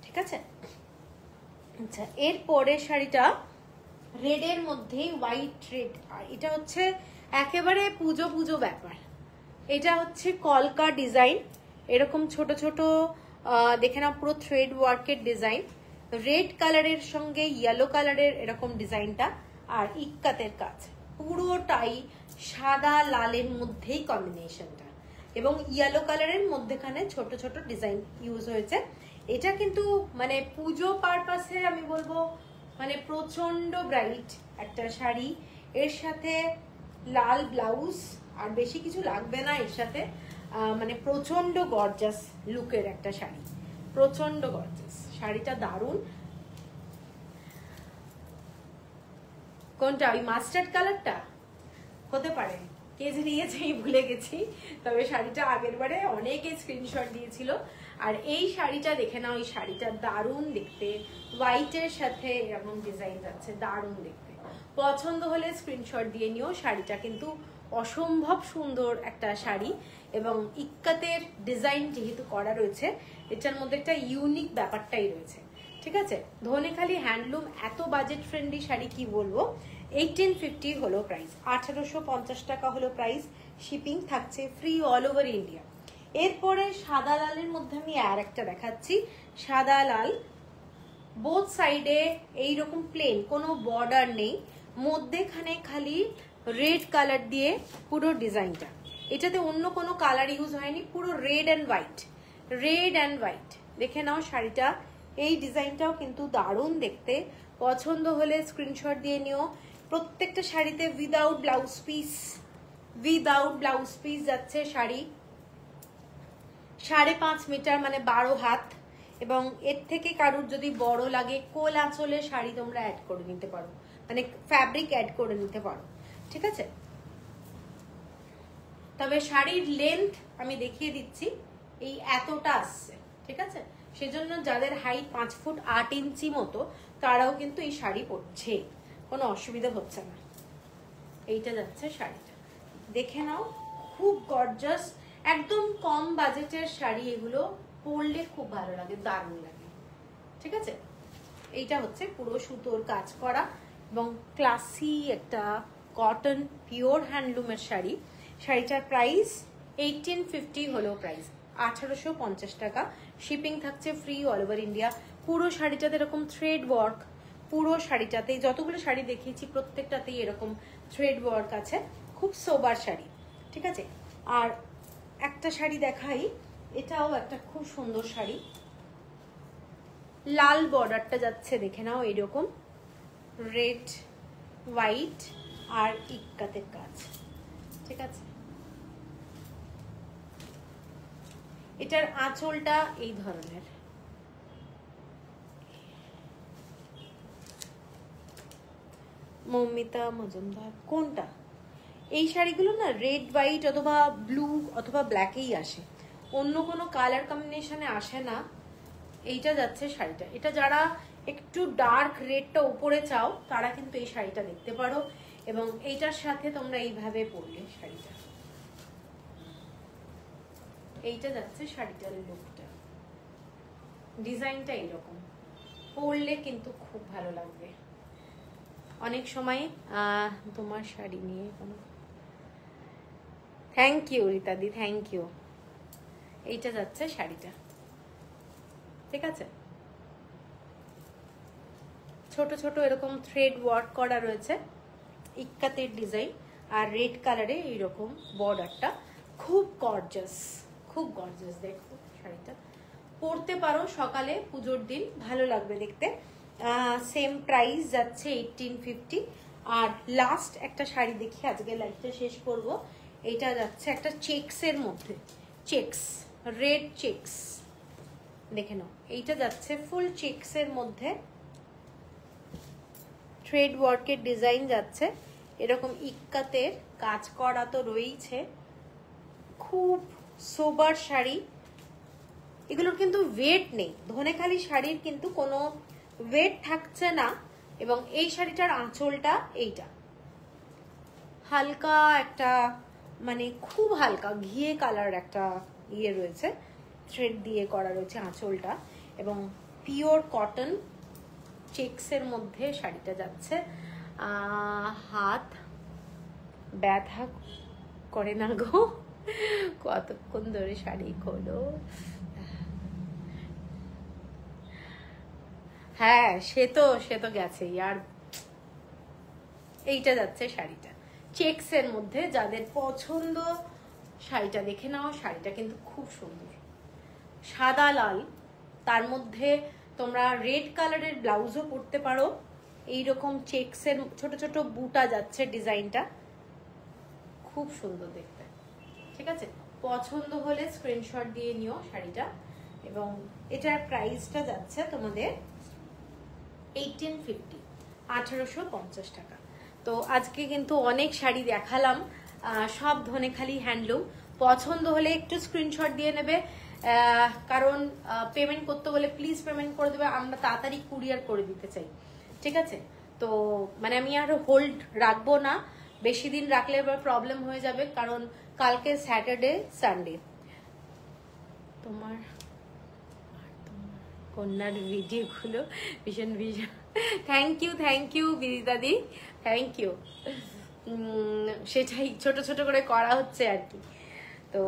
ঠিক আছে। আচ্ছা, এর পরের শাড়িটা রেডের মধ্যে হোয়াইট রেড, আর এটা হচ্ছে একেবারে পুজো পুজো ব্যাপার। এটা হচ্ছে কলকা ডিজাইন, এরকম ছোট ছোট দেখে না, পুরো থ্রেড ওয়ার্কের ডিজাইন, রেড কালারের সঙ্গে ইয়েলো কালারের এরকম ডিজাইনটা, আর ইক্কাতের কাজ, পুরোটাই সাদা লালের মধ্যেই কম্বিনেশনটা, এবং ইয়েলো কালারের মধ্যেখানে ছোট ছোট ডিজাইন ইউজ হয়েছে। এটা কিন্তু মানে পুজো পারপাসে আমি বলবো মানে প্রচন্ড ব্রাইট একটা শাড়ি। এর সাথে লাল ব্লাউজ, আর বেশি কিছু লাগবে না এর সাথে, মানে প্রচন্ড গর্জাস লুকের একটা শাড়ি, প্রচন্ড গর্জাস শাড়িটা, দারুণ। কোনটা, ওই মাস্টার্ড কালারটা হতে পারে, কে যে নিয়েছে ভুলে গেছি, তবে শাড়িটা আগের বারে অনেকে স্ক্রিনশট দিয়েছিল। আর এই শাড়িটা দেখে নাও, এই শাড়িটা দারুণ দেখতে, হোয়াইটের সাথে এরকম ডিজাইন যাচ্ছে, দারুণ দেখতে। পছন্দ হলে স্ক্রিনশট দিয়ে নিও। শাড়িটা কিন্তু অসম্ভব সুন্দর একটা শাড়ি, এবং ইক্কাতের ডিজাইন যেহেতু করা রয়েছে এটার মধ্যে একটা ইউনিক ব্যাপারটাই রয়েছে। ঠিক আছে, ধনেখালি হ্যান্ডলুম এত বাজেট ফ্রেন্ডলি শাড়ি কি বলবো। 1850 হলো প্রাইস, 1850 টাকা হলো প্রাইস। শিপিং থাকছে ফ্রি অল ওভার ইন্ডিয়া। এরপরে সাদা লালের মধ্যে আমি আর একটা দেখাচ্ছি। সাদা লাল, বোথ সাইডে এইরকম প্লেন, কোনো বর্ডার নেই, মধ্যেখানে খালি রেড কালার দিয়ে পুরো ডিজাইনটা। এটাতে অন্য কোনো কালার ইউজ হয়নি, পুরো red and white, red and white. দেখে নাও শাড়িটা, এই ডিজাইনটাও কিন্তু দারুণ দেখতে। পছন্দ হলে স্ক্রিনশট দিয়ে নিও। প্রত্যেকটা শাড়িতে উইদাউট ব্লাউজ পিস যাচ্ছে শাড়ি। 5.5 মিটার মানে 12 হাত, এবং এর থেকে কারুর যদি বড় লাগে কোল আঁচলে শাড়ি তোমরা অ্যাড করে নিতে পারো, মানে ফ্যাব্রিক অ্যাড করে নিতে পারো। ঠিক আছে, তবে শাড়ির লেন্থ আমি দেখিয়ে দিচ্ছি, এই এতটা আসছে। ঠিক আছে, সেজন্য যাদের হাইট 5 ফুট 8 ইঞ্চি মতো তারাও কিন্তু এই শাড়ি পরছে, কোনো অসুবিধা হচ্ছে না। এইটা যাচ্ছে শাড়িটা, দেখে নাও, খুব গর্জাস, একদম কম বাজেটের শাড়ি। এগুলো পরলে খুব ভালো লাগে, দারুণ লাগে। ঠিক আছে, এইটা হচ্ছে পুরো সুতোর কাজ করা এবং ক্লাসি একটা কটন পিওর হ্যান্ডলুমের শাড়ি। শাড়িটার প্রাইস 1850 হলো প্রাইস, 1850 টাকা। শিপিং থাকছে ফ্রি অল ওভার ইন্ডিয়া। পুরো শাড়িটাতে এরকম থ্রেড ওয়ার্ক, পুরো শাড়িটাতে যতগুলো শাড়ি দেখিয়েছি প্রত্যেকটাতেই এরকম থ্রেড ওয়ার্ক আছে। খুব সোবার শাড়ি। ঠিক আছে, আর একটা শাড়ি দেখাই, এটাও একটা খুব সুন্দর শাড়ি। লাল বর্ডারটা যাচ্ছে, দেখে নাও, এরকম রেড হোয়াইট আর ইক্কাতের কাজ। ঠিক আছে, এটার আঁচলটা এই ধরনের। মৌমিতা মজুমদার কোনটা? এই শাড়িগুলো না রেড হোয়াইট অথবা ব্লু অথবা ব্ল্যাকেই আসে, অন্য কোনো কালার কম্বিনেশনে আসে না। এইটা যাচ্ছে শাড়িটা। এটা যারা একটু ডার্ক রেডটা উপরে চাও তারা কিন্তু এই শাড়িটা দেখতে পারো, এবং এইটার সাথে তোমরা এইভাবে পরলে শাড়িটা। এইটা যাচ্ছে শাড়িটার লুকটা, ডিজাইনটা এইরকম, পরলে কিন্তু খুব ভালো লাগবে। অনেক সময় তোমার শাড়ি নিয়ে কোনো, থ্যাংক ইউ রীতাদি, থ্যাংক ইউ। এইটা যাচ্ছে শাড়িটা। ঠিক আছে, ছোট ছোট এরকম থ্রেড ওয়ার্ক করা রয়েছে, ইক্কাতের ডিজাইন, আর রেড কালারে এইরকম বর্ডারটা। খুব গর্জাস, খুব গর্জাস। দেখো শাড়িটা পরতে পারো সকালে পুজোর দিন, ভালো লাগবে দেখতে। সেম প্রাইস যাচ্ছে 1850। আর লাস্ট একটা শাড়ি দেখি, আজকে লাইভটা শেষ করব। এইটা যাচ্ছে একটা চেক্সের মধ্যে, চেক্স, রেড চেক্স, দেখে নাও। এইটা যাচ্ছে ফুল চেক্সের মধ্যে, থ্রেড ওয়ার্কের ডিজাইন যাচ্ছে, এরকম ইক্কাতের কাজ করা তো রয়েছে। খুব সোবার শাড়ি, এগুলোর কিন্তু ওয়েট নেই, ধনেখালি শাড়ির কিন্তু কোনো ওয়েট থাকছে না। এবং এই শাড়িটার আঁচলটা এইটা হালকা একটা, মানে খুব হালকা ঘিয়ে কালার একটা ইয়ে রয়েছে, থ্রেড দিয়ে করা রয়েছে আঁচলটা, এবং পিওর কটন চেক্সের মধ্যে শাড়িটা যাচ্ছে। হাত ব্যথা করে না গো, কতক্ষণ ধরে শাড়ি খোলো। হ্যাঁ, সে তো গেছেই। আর এইটা যাচ্ছে শাড়িটা চেক্সের মধ্যে, যাদের পছন্দ শাড়িটা দেখে নাও। শাড়িটা কিন্তু খুব সুন্দর, সাদা লাল, তার মধ্যে তোমরা রেড কালারের ব্লাউজও পরতে পারো। এইরকম চেক্সের ছোট ছোট বুটা যাচ্ছে, ডিজাইনটা খুব সুন্দর দেখতে। ঠিক আছে, পছন্দ হলে স্ক্রিনশট দিয়ে নিও শাড়িটা। এবং এটার প্রাইসটা যাচ্ছে তোমাদের 1850, 1850 টাকা। তো আজকে কিন্তু অনেক শাড়ি দেখালাম, সব ধনেখালি হ্যান্ডলুম। পছন্দ হলে একটু স্ক্রিনশট দিয়ে নেবে, কারণ পেমেন্ট করতে বলে প্লিজ পেমেন্ট করে দেবে, আমরা তাড়াতাড়ি কুরিয়ার করে দিতে চাই। ঠিক আছে, তো মানে আমি আর হোল্ড রাখবো না, বেশি দিন রাখলে এবার প্রবলেম হয়ে যাবে, কারণ কালকে স্যাটারডে সানডে। তোমার কন্যার ভিডিওগুলো ভীষণ ভীষণ থ্যাংক ইউ বিদিতাদি, থ্যাংক ইউ। সেটাই ছোট ছোট করে করা হচ্ছে আর কি। তো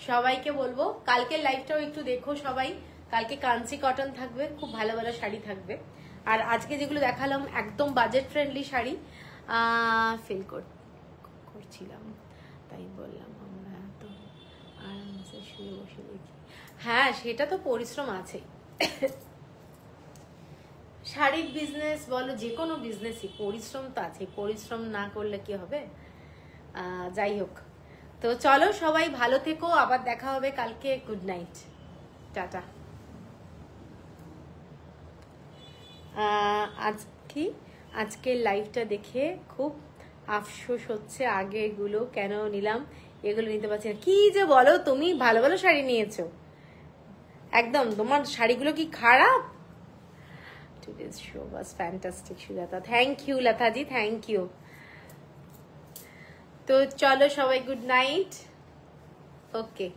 সবাইকে বলবো কালকের লাইভটাও একটু দেখো সবাই। কালকে কাঞ্চি কটন থাকবে, খুব ভালো ভালো শাড়ি থাকবে। আর আজকে যেগুলো দেখালাম একদম বাজেট ফ্রেন্ডলি শাড়ি ফিল করছিলাম, তাই বললাম আমরা তো আরামসে শুয়ে বসে দেখি। হ্যাঁ, সেটা তো পরিশ্রম আছে। শাড়ির বিজনেস বলো, যে কোনো বিজনেসই পরিশ্রম তো আছে, পরিশ্রম না করলে কি হবে। যাই হোক, তো চলো সবাই ভালো থেকো, আবার দেখা হবে কালকে। Good night, tata. আজকের লাইভটা দেখে খুব আফসোস হচ্ছে, আগে এগুলো কেন নিলাম, এগুলো নিতে পারছি না। কি যে বলো তুমি, ভালো ভালো শাড়ি নিয়েছো একদম, তোমার শাড়িগুলো কি খারাপ? Today's show was fantastic, Sujata. Thank you, Lathaji. Thank you. তো চলো সবাই, গুড নাইট। ওকে।